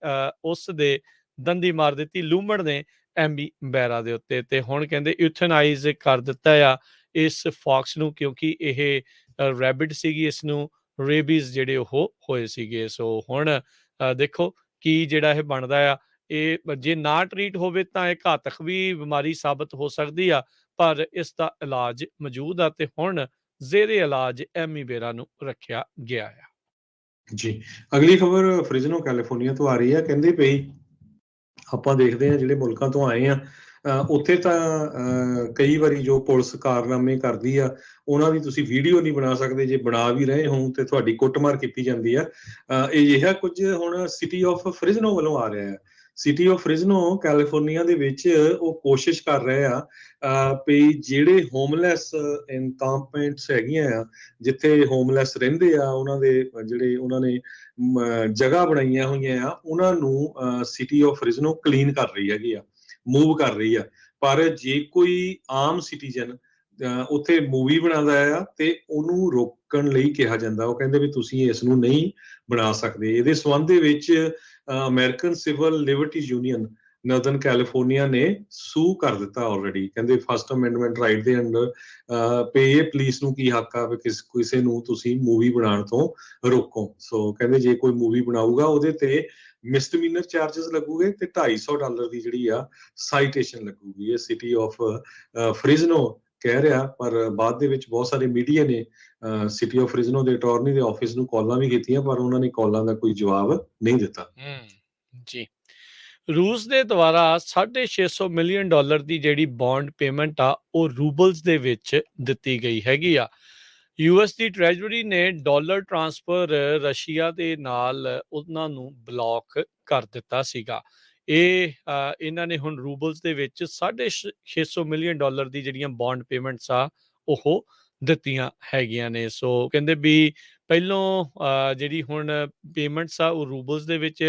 ਉਸ ਦੇ ਦੰਦੀ ਮਾਰ ਦਿੱਤੀ ਲੂਮੜ ਨੇ ਐਮੀ ਬੈਰਾ ਦੇ ਉੱਤੇ, ਤੇ ਹੁਣ ਕਹਿੰਦੇ ਯੂਥਨਾਈਜ਼ ਕਰ ਦਿੱਤਾ ਆ ਇਸ ਫੌਕਸ ਨੂੰ, ਕਿਉਂਕਿ ਇਹ ਰੈਬਿਟ ਸੀਗੀ, ਇਸ ਨੂੰ ਰੇਬੀਜ਼ ਜਿਹੜੇ ਉਹ ਹੋਏ ਸੀਗੇ। ਸੋ ਹੁਣ ਦੇਖੋ ਕੀ ਜਿਹੜਾ ਇਹ ਬਣਦਾ ਆ। ਇਹ ਜੇ ਨਾ ਟਰੀਟ ਹੋਵੇ ਤਾਂ ਇਹ ਘਾਤਕ ਵੀ ਬਿਮਾਰੀ ਸਾਬਤ ਹੋ ਸਕਦੀ ਆ, ਪਰ ਇਸ ਦਾ ਇਲਾਜ ਮੌਜੂਦ ਆ ਤੇ ਹੁਣ ਜ਼ੇਰੇ ਇਲਾਜ ਐਮੀਬੇਰਾ ਨੂੰ ਰੱਖਿਆ ਗਿਆ ਆ। ਜੀ, ਅਗਲੀ ਖਬਰ ਫ੍ਰਿਜ਼ਨੋ ਕੈਲੀਫੋਰਨੀਆ ਤੋਂ ਆ ਰਹੀ ਹੈ। ਕਹਿੰਦੇ ਪਈ ਆਪਾਂ ਦੇਖਦੇ ਹਾਂ ਜਿਹੜੇ ਮੁਲਕਾਂ ਤੋਂ ਆਏ ਆ ਉੱਥੇ ਤਾਂ ਕਈ ਵਾਰੀ ਜੋ ਪੁਲਿਸ ਕਾਰਨਾਮੇ ਕਰਦੀ ਆ ਉਹਨਾਂ ਦੀ ਤੁਸੀਂ ਵੀਡੀਓ ਨਹੀਂ ਬਣਾ ਸਕਦੇ, ਜੇ ਬਣਾ ਵੀ ਰਹੇ ਹੋ ਤੇ ਤੁਹਾਡੀ ਕੁੱਟਮਾਰ ਕੀਤੀ ਜਾਂਦੀ ਆ। ਅਜਿਹਾ ਕੁਝ ਹੁਣ ਸਿਟੀ ਆਫ ਫ੍ਰਿਜ਼ਨੋ ਵੱਲੋਂ ਆ ਰਿਹਾ ਹੈ। ਸਿਟੀ ਆਫ ਫ੍ਰਿਜ਼ਨੋ ਕੈਲੀਫੋਰਨੀਆ ਦੇ ਵਿੱਚ ਉਹ ਕੋਸ਼ਿਸ਼ ਕਰ ਰਹੇ ਆ ਵੀ ਜਿਹੜੇ ਹੋਮਲੈਸ ਇਨਕਾਮਪੈਂਟਸ ਹੈਗੀਆਂ ਆ, ਜਿੱਥੇ ਹੋਮਲੈਸ ਰਹਿੰਦੇ ਆ, ਉਹਨਾਂ ਦੇ ਜਿਹੜੇ ਉਹਨਾਂ ਨੇ ਜਗ੍ਹਾ ਬਣਾਈਆਂ ਹੋਈਆਂ ਆ, ਉਹਨਾਂ ਨੂੰ ਸਿਟੀ ਆਫ ਫ੍ਰਿਜ਼ਨੋ ਕਲੀਨ ਕਰ ਰਹੀ ਹੈਗੀ ਆ, ਮੂਵ ਕਰ ਰਹੀ ਆ। ਪਰ ਜੇ ਕੋਈ ਆਮ ਸਿਟੀਜ਼ਨ ਉੱਥੇ ਮੂਵੀ ਬਣਾਉਂਦਾ ਆ ਤੇ ਉਹਨੂੰ ਰੋਕਣ ਲਈ ਕਿਹਾ ਜਾਂਦਾ, ਉਹ ਕਹਿੰਦੇ ਵੀ ਤੁਸੀਂ ਇਸ ਨੂੰ ਨਹੀਂ ਬਣਾ ਸਕਦੇ। ਇਹਦੇ ਸੰਬੰਧ ਦੇ ਵਿੱਚ American Civil Liberties Union Northern California ਨੇ ਸੂ ਕਰ ਦਿੱਤਾ ਆਲਰੇਡੀ। ਕਹਿੰਦੇ ਫਸਟ ਅਮੈਂਡਮੈਂਟ ਰਾਈਟ ਦੇ ਅੰਡਰ ਇਹ ਪੁਲਿਸ ਨੂੰ ਕੀ ਹੱਕ ਆ ਵੀ ਕਿਸੇ ਨੂੰ ਤੁਸੀਂ ਮੂਵੀ ਬਣਾਉਣ ਤੋਂ ਰੋਕੋ। ਸੋ ਕਹਿੰਦੇ ਜੇ ਕੋਈ ਮੂਵੀ ਬਣਾਊਗਾ ਉਹਦੇ ਤੇ ਮਿਸਡਮੀਨਰ ਚਾਰजेस ਲੱਗੂਗੇ ਤੇ $250 ਦੀ ਜਿਹੜੀ ਆ ਸਾਈਟੇਸ਼ਨ ਲੱਗੂਗੀ। ਇਹ ਸਿਟੀ ਆਫ ਫ੍ਰਿਜ਼ਨੋ ਕਹਿ ਰਿਹਾ, ਪਰ ਬਾਅਦ ਦੇ ਵਿੱਚ ਬਹੁਤ ਸਾਰੇ ਮੀਡੀਆ ਨੇ ਸਿਟੀ ਆਫ ਫ੍ਰਿਜ਼ਨੋ ਦੇ ਅਟਾਰਨੀ ਦੇ ਆਫਿਸ ਨੂੰ ਕਾਲਾਂ ਵੀ ਕੀਤੀਆਂ, ਪਰ ਉਹਨਾਂ ਨੇ ਕਾਲਾਂ ਦਾ ਕੋਈ ਜਵਾਬ ਨਹੀਂ ਦਿੱਤਾ। ਜੀ, ਰੂਸ ਦੇ ਦੁਆਰਾ $650 ਮਿਲੀਅਨ ਦੀ ਜਿਹੜੀ ਬੌਂਡ ਪੇਮੈਂਟ ਆ ਉਹ ਰੂਬਲਸ ਦੇ ਵਿੱਚ ਦਿੱਤੀ ਗਈ ਹੈਗੀ ਆ। ਯੂਐਸ ਦੀ ਟ੍ਰੈਜਰੀ ਨੇ ਡਾਲਰ ਟ੍ਰਾਂਸਫਰ ਰਸ਼ੀਆ ਦੇ ਨਾਲ ਉਹਨਾਂ ਨੂੰ ਬਲੌਕ ਕਰ ਦਿੱਤਾ ਸੀਗਾ। ਇਹਨਾਂ ਨੇ ਹੁਣ ਰੂਬਲਸ ਦੇ ਵਿੱਚ $650 ਮਿਲੀਅਨ ਦੀ ਜਿਹੜੀਆਂ ਬੌਂਡ ਪੇਮੈਂਟਸ ਆ ਉਹ ਦਿੱਤੀਆਂ ਹੈਗੀਆਂ ਨੇ। ਸੋ ਕਹਿੰਦੇ ਵੀ ਪਹਿਲੋਂ ਜਿਹੜੀ ਹੁਣ ਪੇਮੈਂਟਸ ਆ ਉਹ ਰੂਬਲਸ ਦੇ ਵਿੱਚ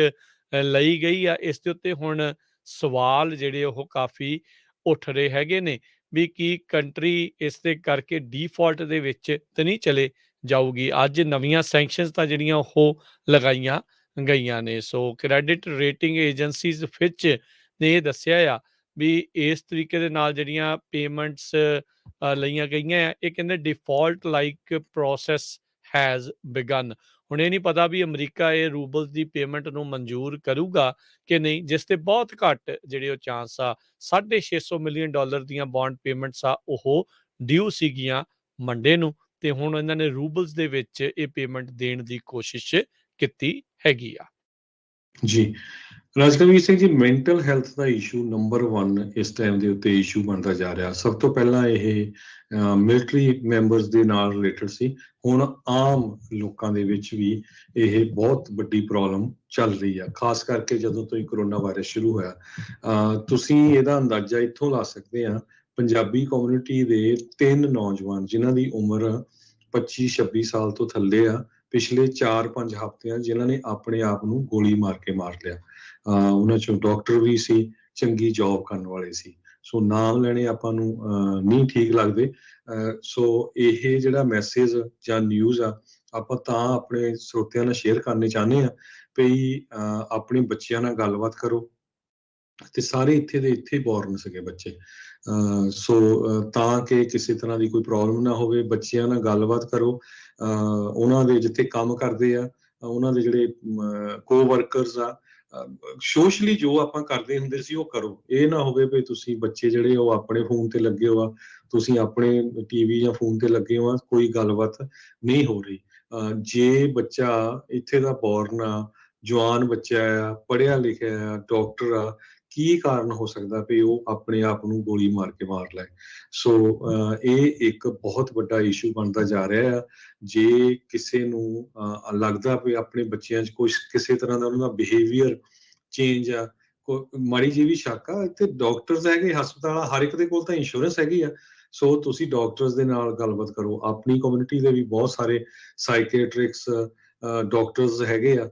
ਲਈ ਗਈ ਆ। ਇਸ ਦੇ ਉੱਤੇ ਹੁਣ ਸਵਾਲ ਜਿਹੜੇ ਉਹ ਕਾਫੀ ਉੱਠ ਰਹੇ ਹੈਗੇ ਨੇ ਵੀ ਕੀ ਕੰਟਰੀ ਇਸ ਦੇ ਕਰਕੇ ਡੀਫਾਲਟ ਦੇ ਵਿੱਚ ਤਾਂ ਨਹੀਂ ਚਲੇ ਜਾਊਗੀ। ਅੱਜ ਨਵੀਆਂ ਸੈਂਕਸ਼ਨਸ ਤਾਂ ਜਿਹੜੀਆਂ ਉਹ ਲਗਾਈਆਂ ਗਈਆਂ ਨੇ। ਸੋ ਕ੍ਰੈਡਿਟ ਰੇਟਿੰਗ ਏਜੰਸੀਜ਼ ਫਿਚ ਨੇ ਇਹ ਦੱਸਿਆ ਆ ਵੀ ਇਸ ਤਰੀਕੇ ਦੇ ਨਾਲ ਜਿਹੜੀਆਂ ਪੇਮੈਂਟਸ ਲਈਆਂ ਗਈਆਂ ਆ, ਇਹ ਕਹਿੰਦੇ default like process has begin. ਹੁਣ ਇਹ ਨਹੀਂ ਪਤਾ ਵੀ ਅਮਰੀਕਾ ਇਹ ਰੂਬਲਸ ਦੀ ਪੇਮੈਂਟ ਨੂੰ ਮਨਜ਼ੂਰ ਕਰੂਗਾ ਕਿ ਨਹੀਂ, ਜਿਸ ਤੇ ਬਹੁਤ ਘੱਟ ਜਿਹੜੇ ਉਹ ਚਾਂਸ ਆ। $650 ਮਿਲੀਅਨ ਦੀਆਂ ਬੌਂਡ ਪੇਮੈਂਟਸ ਆ ਉਹ ਡਿਊ ਸੀਗੀਆਂ ਮੰਡੇ ਨੂੰ, ਤੇ ਹੁਣ ਇਹਨਾਂ ਨੇ ਰੂਬਲਸ ਦੇ ਵਿੱਚ ਇਹ ਪੇਮੈਂਟ ਦੇਣ ਦੀ ਕੋਸ਼ਿਸ਼ ਕੀਤੀ ਹੈਗੀ ਆ। ਜੀ, ਰਾਜਕਵੀਰ ਸਿੰਘ ਜੀ, ਮੈਂਟਲ ਹੈਲਥ ਦਾ ਇਸ਼ੂ ਨੰਬਰ 1 ਇਸ ਟਾਈਮ ਦੇ ਉੱਤੇ ਇਸ਼ੂ ਬਣਦਾ ਜਾ ਰਿਹਾ। ਸਭ ਤੋਂ ਪਹਿਲਾਂ ਇਹ ਮਿਲਟਰੀ ਮੈਂਬਰਸ ਦੇ ਨਾਲ ਰਿਲੇਟਡ ਸੀ, ਹੁਣ ਆਮ ਲੋਕਾਂ ਦੇ ਵਿੱਚ ਵੀ ਇਹ ਬਹੁਤ ਵੱਡੀ ਪ੍ਰੋਬਲਮ ਚੱਲ ਰਹੀ ਆ, ਖਾਸ ਕਰਕੇ ਜਦੋਂ ਤੋਂ ਕਰੋਨਾ ਵਾਇਰਸ ਸ਼ੁਰੂ ਹੋਇਆ। ਤੁਸੀਂ ਇਹਦਾ ਅੰਦਾਜ਼ਾ ਇੱਥੋਂ ਲਾ ਸਕਦੇ ਆ, ਪੰਜਾਬੀ ਕਮਿਊਨਿਟੀ ਦੇ 3 ਨੌਜਵਾਨ ਜਿਨ੍ਹਾਂ ਦੀ ਉਮਰ 25-26 ਸਾਲ ਤੋਂ ਥੱਲੇ ਆ, ਪਿਛਲੇ 4-5 ਹਫ਼ਤਿਆਂ ਜਿਨ੍ਹਾਂ ਨੇ ਆਪਣੇ ਆਪ ਨੂੰ ਗੋਲੀ ਮਾਰ ਕੇ ਮਾਰ ਲਿਆ। ਉਹਨਾਂ ਚੋਂ ਡਾਕਟਰ ਵੀ ਸੀ, ਚੰਗੀ ਜੌਬ ਕਰਨ ਵਾਲੇ ਸੀ। ਸੋ ਨਾਮ ਲੈਣੇ ਆਪਾਂ ਨੂੰ ਨਹੀਂ ਠੀਕ ਲੱਗਦੇ। ਸੋ ਇਹ ਜਿਹੜਾ ਮੈਸੇਜ ਜਾਂ ਨਿਊਜ਼ ਆ, ਆਪਾਂ ਤਾਂ ਆਪਣੇ ਸਰੋਤਿਆਂ ਨਾਲ ਸ਼ੇਅਰ ਕਰਨੇ ਚਾਹੁੰਦੇ ਆ ਵੀ ਆਪਣੇ ਬੱਚਿਆਂ ਨਾਲ ਗੱਲਬਾਤ ਕਰੋ। ਤੇ ਸਾਰੇ ਇੱਥੇ ਦੇ ਇੱਥੇ ਬੋਰਨ ਸੀਗੇ ਬੱਚੇ, ਸੋ ਤਾਂ ਕਿ ਕਿਸੇ ਤਰ੍ਹਾਂ ਦੀ ਕੋਈ ਪ੍ਰੋਬਲਮ ਨਾ ਹੋਵੇ। ਬੱਚਿਆਂ ਨਾਲ ਗੱਲਬਾਤ ਕਰੋ, ਉਹਨਾਂ ਦੇ ਜਿੱਥੇ ਕੰਮ ਕਰਦੇ ਆ ਉਹਨਾਂ ਦੇ ਜਿਹੜੇ ਕੋ-ਵਰਕਰਸ ਆ, ਸੋਸ਼ਲੀ ਜੋ ਆਪਾਂ ਕਰਦੇ ਹੁੰਦੇ ਸੀ ਉਹ ਕਰੋ। ਇਹ ਨਾ ਹੋਵੇ ਵੀ ਤੁਸੀਂ ਬੱਚੇ ਜਿਹੜੇ ਉਹ ਆਪਣੇ ਫੋਨ ਤੇ ਲੱਗੇ ਹੋ ਆ, ਤੁਸੀਂ ਆਪਣੇ ਟੀਵੀ ਜਾਂ ਫੋਨ ਤੇ ਲੱਗੇ ਹੋ ਆ, ਕੋਈ ਗੱਲਬਾਤ ਨਹੀਂ ਹੋ ਰਹੀ। ਜੇ ਬੱਚਾ ਇੱਥੇ ਦਾ ਬੋਰਨ ਆ, ਜਵਾਨ ਬੱਚਾ ਆ, ਪੜ੍ਹਿਆ ਲਿਖਿਆ ਆ, ਡਾਕਟਰ ਆ, ਕੀ ਕਾਰਨ ਹੋ ਸਕਦਾ ਵੀ ਉਹ ਆਪਣੇ ਆਪ ਨੂੰ ਗੋਲੀ ਮਾਰ ਕੇ ਮਾਰ ਲੈ। ਸੋ ਇਹ ਇੱਕ ਬਹੁਤ ਵੱਡਾ ਇਸ਼ੂ ਬਣਦਾ ਜਾ ਰਿਹਾ ਆ। ਜੇ ਕਿਸੇ ਨੂੰ ਲੱਗਦਾ ਵੀ ਆਪਣੇ ਬੱਚਿਆਂ 'ਚ ਕੁਛ ਕਿਸੇ ਤਰ੍ਹਾਂ ਦਾ ਉਹਨਾਂ ਦਾ ਬਿਹੇਵੀਅਰ ਚੇਂਜ ਆ, ਮਾੜੀ ਜਿਹੀ ਵੀ ਸ਼ੱਕ ਆ, ਇੱਥੇ ਡਾਕਟਰਸ ਹੈਗੇ, ਹਸਪਤਾਲ ਹਰ ਇੱਕ ਦੇ ਕੋਲ ਤਾਂ ਇੰਸ਼ੋਰੈਂਸ ਹੈਗੀ ਆ। ਸੋ ਤੁਸੀਂ ਡਾਕਟਰਸ ਦੇ ਨਾਲ ਗੱਲਬਾਤ ਕਰੋ। ਆਪਣੀ ਕਮਿਊਨਿਟੀ ਦੇ ਵੀ ਬਹੁਤ ਸਾਰੇ ਸਾਈਕੈਟ੍ਰਿਕਸ ਡਾਕਟਰਸ ਹੈਗੇ ਆ,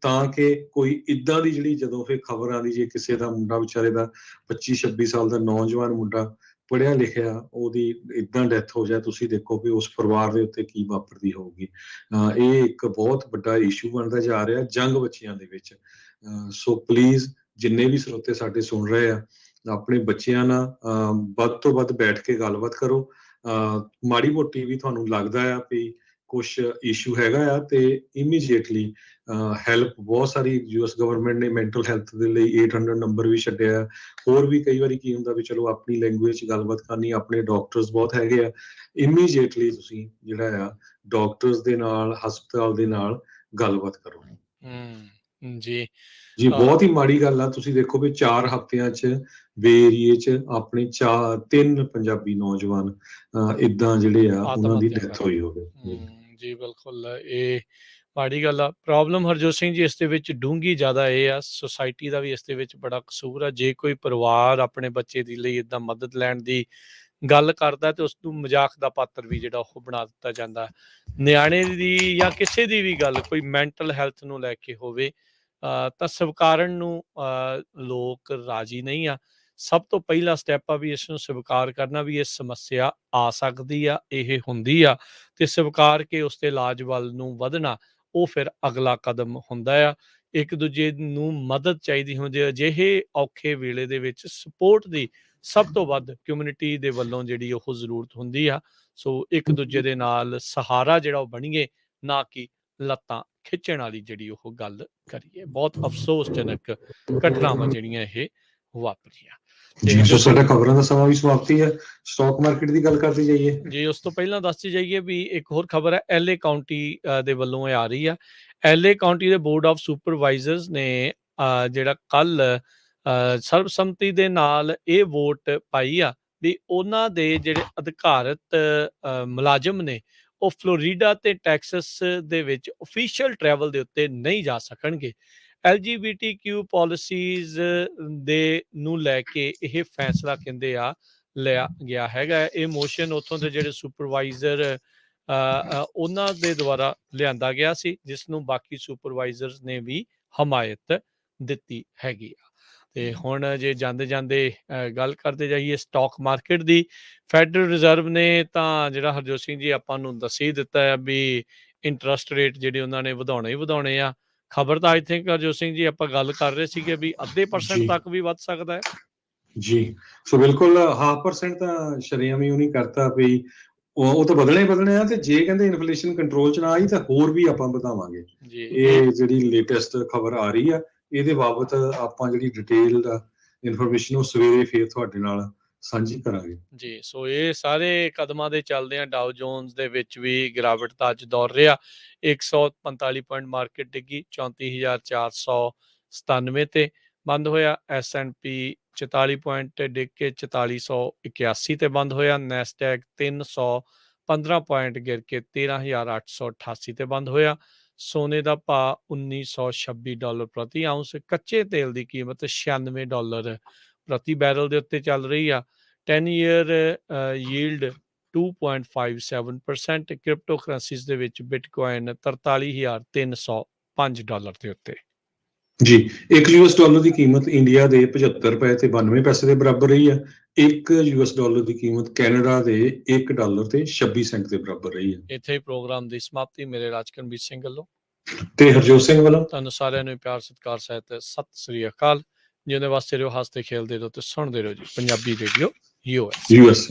ਤਾਂ ਕਿ ਕੋਈ ਇੱਦਾਂ ਦੀ ਜਿਹੜੀ ਜਦੋਂ ਫਿਰ ਖਬਰ ਆਉਂਦੀ, ਜੇ ਕਿਸੇ ਦਾ ਮੁੰਡਾ ਵਿਚਾਰੇ ਦਾ 25-26 ਸਾਲ ਦਾ ਨੌਜਵਾਨ ਮੁੰਡਾ ਪੜ੍ਹਿਆ ਲਿਖਿਆ, ਉਹਦੀ ਇੱਦਾਂ ਡੈਥ ਹੋ ਜਾਏ, ਤੁਸੀਂ ਦੇਖੋ ਵੀ ਉਸ ਪਰਿਵਾਰ ਦੇ ਉੱਤੇ ਕੀ ਵਾਪਰਦੀ ਹੋਊਗੀ। ਇਹ ਇੱਕ ਬਹੁਤ ਵੱਡਾ ਇਸ਼ੂ ਬਣਦਾ ਜਾ ਰਿਹਾ ਜੰਗ ਬੱਚਿਆਂ ਦੇ ਵਿੱਚ। ਸੋ ਪਲੀਜ਼ ਜਿੰਨੇ ਵੀ ਸਰੋਤੇ ਸਾਡੇ ਸੁਣ ਰਹੇ ਆ, ਆਪਣੇ ਬੱਚਿਆਂ ਨਾਲ ਵੱਧ ਤੋਂ ਵੱਧ ਬੈਠ ਕੇ ਗੱਲਬਾਤ ਕਰੋ। ਮਾੜੀ ਮੋਟੀ ਵੀ ਤੁਹਾਨੂੰ ਲੱਗਦਾ ਆ ਵੀ ਕੁਛ ਇਸ਼ੂ ਹੈਗਾ ਆ ਤੇ ਇਮੀਡੀਏਟਲੀ ਹੈਲਪ ਬਹੁਤ ਸਾਰੀ ਯੂਐਸ ਗਵਰਨਮੈਂਟ ਨੇ ਮੈਂਟਲ ਹੈਲਥ ਦੇ ਲਈ 800 ਨੰਬਰ ਵੀ ਛੱਡਿਆ। ਹੋਰ ਵੀ ਕਈ ਵਾਰੀ ਕੀ ਹੁੰਦਾ ਵੀ ਚਲੋ ਆਪਣੀ ਲੈਂਗੁਏਜ 'ਚ ਗੱਲਬਾਤ ਕਰਨੀ, ਆਪਣੇ ਡਾਕਟਰਸ ਬਹੁਤ ਹੈਗੇ ਆ, ਇਮੀਡੀਏਟਲੀ ਤੁਸੀਂ ਜਿਹੜਾ ਆ ਡਾਕਟਰਸ ਦੇ ਨਾਲ, ਹਸਪਤਾਲ ਦੇ ਨਾਲ ਗੱਲਬਾਤ ਕਰੋ। ਜੀ ਜੀ ਬਹੁਤ ਹੀ ਮਾੜੀ ਗੱਲ ਆ। ਤੁਸੀਂ ਦੇਖੋ ਵੀ 4 ਹਫ਼ਤਿਆਂ 'ਚ ਬੇ ਏਰੀਏ 'ਚ ਆਪਣੇ 3 ਪੰਜਾਬੀ ਨੌਜਵਾਨ ਏਦਾਂ ਜਿਹੜੇ ਆ ਉਹਨਾਂ ਦੀ ਡੈਥ ਹੋਈ ਹੋਵੇ। ਜੀ ਬਿਲਕੁਲ, ਇਹ ਮਾੜੀ ਗੱਲ ਆ। ਪ੍ਰੋਬਲਮ ਹਰਜੋਤ ਸਿੰਘ ਜੀ ਇਸ ਦੇ ਵਿੱਚ ਡੂੰਘੀ ਜ਼ਿਆਦਾ ਇਹ ਆ, ਸੁਸਾਇਟੀ ਦਾ ਵੀ ਇਸ ਦੇ ਵਿੱਚ ਬੜਾ ਕਸੂਰ ਆ। ਜੇ ਕੋਈ ਪਰਿਵਾਰ ਆਪਣੇ ਬੱਚੇ ਦੀ ਲਈ ਇੱਦਾਂ ਮਦਦ ਲੈਣ ਦੀ ਗੱਲ ਕਰਦਾ ਤੇ ਉਸ ਨੂੰ ਮਜ਼ਾਕ ਦਾ ਪਾਤਰ ਵੀ ਜਿਹੜਾ ਉਹ ਬਣਾ ਦਿੱਤਾ ਜਾਂਦਾ। ਨਿਆਣੇ ਦੀ ਜਾਂ ਕਿਸੇ ਦੀ ਵੀ ਗੱਲ ਕੋਈ ਮੈਂਟਲ ਹੈਲਥ ਨੂੰ ਲੈ ਕੇ ਹੋਵੇ ਤਾਂ ਸਵੀਕਾਰਨ ਨੂੰ ਲੋਕ ਰਾਜੀ ਨਹੀਂ ਆ। ਸਭ ਤੋਂ ਪਹਿਲਾ ਸਟੈਪ ਆ ਵੀ ਇਸ ਨੂੰ ਸਵੀਕਾਰ ਕਰਨਾ ਵੀ ਇਹ ਸਮੱਸਿਆ ਆ ਸਕਦੀ ਆ, ਇਹ ਹੁੰਦੀ ਆ, ਤੇ ਸਵੀਕਾਰ ਕੇ ਉਸ ਦੇ ਇਲਾਜ ਵੱਲ ਨੂੰ ਵਧਣਾ ਉਹ ਫਿਰ ਅਗਲਾ ਕਦਮ ਹੁੰਦਾ ਆ। ਇੱਕ ਦੂਜੇ ਨੂੰ ਮਦਦ ਚਾਹੀਦੀ ਹੁੰਦੀ, ਅਜਿਹੇ ਔਖੇ ਵੇਲੇ ਦੇ ਵਿੱਚ ਸਪੋਰਟ ਦੀ ਸਭ ਤੋਂ ਵੱਧ ਕਮਿਊਨਿਟੀ ਦੇ ਵੱਲੋਂ ਜਿਹੜੀ ਉਹ ਜ਼ਰੂਰਤ ਹੁੰਦੀ ਆ। ਸੋ ਇੱਕ ਦੂਜੇ ਦੇ ਨਾਲ ਸਹਾਰਾ ਜਿਹੜਾ ਉਹ ਬਣੀਏ, ਨਾ ਕਿ ਲੱਤਾਂ ਖਿੱਚਣ ਵਾਲੀ ਜਿਹੜੀ ਉਹ ਗੱਲ ਕਰੀਏ। ਬਹੁਤ ਅਫਸੋਸਜਨਕ ਘਟਨਾਵਾਂ ਜਿਹੜੀਆਂ ਇਹ ਵਾਪਰੀਆਂ। ਜੀ ਸੋ ਸਾਡਾ ਖਬਰਾਂ ਦਾ ਸਮਾਂ ਵੀ ਸਮਾਪਤੀ ਹੈ। ਸਟਾਕ ਮਾਰਕੀਟ ਦੀ ਗੱਲ ਕਰਦੇ ਜਾਈਏ ਜੀ। ਉਸ ਤੋਂ ਪਹਿਲਾਂ ਦੱਸਦੇ ਜਾਈਏ ਵੀ ਇੱਕ ਹੋਰ ਖਬਰ ਹੈ, LA ਕਾਉਂਟੀ ਦੇ ਵੱਲੋਂ ਇਹ ਆ ਰਹੀ ਆ। LA ਕਾਉਂਟੀ ਦੇ ਬੋਰਡ ਆਫ ਸੁਪਰਵਾਈਜ਼ਰਸ ਨੇ ਜਿਹੜਾ ਕੱਲ ਸਰਬਸੰਮਤੀ ਦੇ ਨਾਲ ਇਹ ਵੋਟ ਪਾਈ ਆ ਵੀ ਉਹਨਾਂ ਦੇ ਜਿਹੜੇ ਅਧਿਕਾਰਤ ਮੁਲਾਜ਼ਮ ਨੇ ਉਹ ਫਲੋਰੀਡਾ ਤੇ ਟੈਕਸਸ ਦੇ ਵਿੱਚ ਓਫੀਸ਼ੀਅਲ ਟਰੈਵਲ ਦੇ ਉੱਤੇ ਨਹੀਂ ਜਾ ਸਕਣਗੇ। LGBTQ ਪਾਲਿਸੀਜ਼ ਦੇ ਨੂੰ ਲੈ ਕੇ ਇਹ ਫੈਸਲਾ ਕਹਿੰਦੇ ਆ ਲਿਆ ਗਿਆ ਹੈਗਾ। ਇਹ ਮੋਸ਼ਨ ਉੱਥੋਂ ਦੇ ਜਿਹੜੇ ਸੁਪਰਵਾਈਜ਼ਰ ਉਹਨਾਂ ਦੇ ਦੁਆਰਾ ਲਿਆਂਦਾ ਗਿਆ ਸੀ, ਜਿਸ ਨੂੰ ਬਾਕੀ ਸੁਪਰਵਾਈਜ਼ਰਸ ਨੇ ਵੀ ਹਮਾਇਤ ਦਿੱਤੀ ਹੈਗੀ ਆ। ਤੇ ਹੁਣ ਜੇ ਜਾਂਦੇ ਜਾਂਦੇ ਗੱਲ ਕਰਦੇ ਜਾਈਏ ਸਟਾਕ ਮਾਰਕੀਟ ਦੀ, ਫੈਡਰਲ ਰਿਜ਼ਰਵ ਨੇ ਤਾਂ ਜਿਹੜਾ ਹਰਜੋਤ ਸਿੰਘ ਜੀ ਆਪਾਂ ਨੂੰ ਦੱਸ ਹੀ ਦਿੱਤਾ ਹੈ ਵੀ ਇੰਟਰਸਟ ਰੇਟ ਜਿਹੜੇ ਉਹਨਾਂ ਨੇ ਵਧਾਉਣੇ ਹੀ ਵਧਾਉਣੇ ਆ। ਖਬਰ ਤਾਂ ਆਈ ਥਿੰਕ ਹਰਜੋਤ ਸਿੰਘ ਜੀ ਆਪਾਂ ਗੱਲ ਕਰ ਰਹੇ ਸੀਗੇ ਵੀ 0.5% ਤੱਕ ਵੀ ਵੱਧ ਸਕਦਾ ਹੈ। ਜੀ ਸੋ ਬਿਲਕੁਲ 0.5% ਤਾਂ ਸ਼ਰੇਆਮ ਹੀ ਉਹ ਨਹੀਂ ਕਰਤਾ ਵੀ ਉਹ ਤਾਂ ਵਧਣੇ ਵਧਣੇ ਆ। ਤੇ ਜੇ ਕਹਿੰਦੇ ਇਨਫਲੇਸ਼ਨ ਕੰਟਰੋਲ 'ਚ ਨਾ ਆਈ ਤਾਂ ਹੋਰ ਵੀ ਆਪਾਂ ਵਧਾਵਾਂਗੇ। ਇਹ ਜਿਹੜੀ ਲੇਟੈਸਟ ਖਬਰ ਆ ਰਹੀ ਆ, ਇਹਦੇ ਬਾਬਤ ਆਪਾਂ ਜਿਹੜੀ ਡਿਟੇਲਡ ਇਨਫੋਰਮੇਸ਼ਨ ਉਹ ਸਵੇਰੇ ਫੇਰ ਤੁਹਾਡੇ ਨਾਲ ਸਾਂਝੀ ਕਰਾਂਗੇ ਜੀ। ਸੋ ਇਹ ਸਾਰੇ ਕਦਮਾਂ ਦੇ ਚੱਲਦਿਆਂ ਡਾਓ ਜੋਨਸ ਦੇ ਵਿੱਚ ਵੀ ਗਿਰਾਵਟ ਤਾਂ ਅੱਜ ਦੌਰ ਰਿਹਾ। 145 ਪੁਆਇੰਟ ਮਾਰਕੀਟ ਡਿੱਗੀ, 34,497 ਤੇ ਬੰਦ ਹੋਇਆ। S&P 44 ਪੁਆਇੰਟ ਡਿੱਗ ਕੇ 4481 ਤੇ ਬੰਦ ਹੋਇਆ। ਨੈਸਡੈਕ 315 ਪੁਆਇੰਟ ਗਿਰ ਕੇ 13,888 ਤੇ ਬੰਦ ਹੋਇਆ। ਸੋਨੇ ਦਾ ਭਾਅ $1,926 ਪ੍ਰਤੀ ਆਉਂਸ। ਕੱਚੇ ਤੇਲ ਦੀ ਕੀਮਤ $96 ਪ੍ਰਤੀ ਬੈਰਲ ਦੇ ਉੱਤੇ ਚੱਲ ਰਹੀ ਆ। 10 ਈਅਰ ਯੀਲਡ 2.57%। ਕ੍ਰਿਪਟੋ ਕਰੰਸੀਜ਼ ਦੇ ਵਿੱਚ ਬਿਟਕੋਇਨ $43,305 ਦੇ ਉੱਤੇ। ਜੀ $1 ਦੀ ਕੀਮਤ ਇੰਡੀਆ ਦੇ 75 ਰੁਪਏ ਤੇ 92 ਪੈਸੇ ਦੇ ਬਰਾਬਰ ਰਹੀ ਹੈ। $1 ਦੀ ਕੀਮਤ ਕੈਨੇਡਾ ਦੇ $1 ਤੇ 26 ਸੈਂਟ ਦੇ ਬਰਾਬਰ ਰਹੀ ਹੈ। ਇੱਥੇ ਹੀ ਪ੍ਰੋਗਰਾਮ ਦੀ ਸਮਾਪਤੀ। ਮੇਰੇ ਰਾਜਕਰਮਜੀਤ ਸਿੰਘ ਵੱਲੋਂ ਤੇ ਹਰਜੋਤ ਸਿੰਘ ਵੱਲੋਂ ਤੁਹਾਨੂੰ ਸਾਰਿਆਂ ਨੂੰ ਪਿਆਰ ਸਤਿਕਾਰ ਸਹਿਤ ਸਤਿ ਸ੍ਰੀ ਅਕਾਲ। ਜਿਹਦੇ ਵਾਸਤੇ ਰਹੋ, ਹੱਸਦੇ ਖੇਲਦੇ ਰਹੋ ਤੇ ਸੁਣਦੇ ਰਹੋ ਜੀ ਪੰਜਾਬੀ ਰੇਡੀਓ US।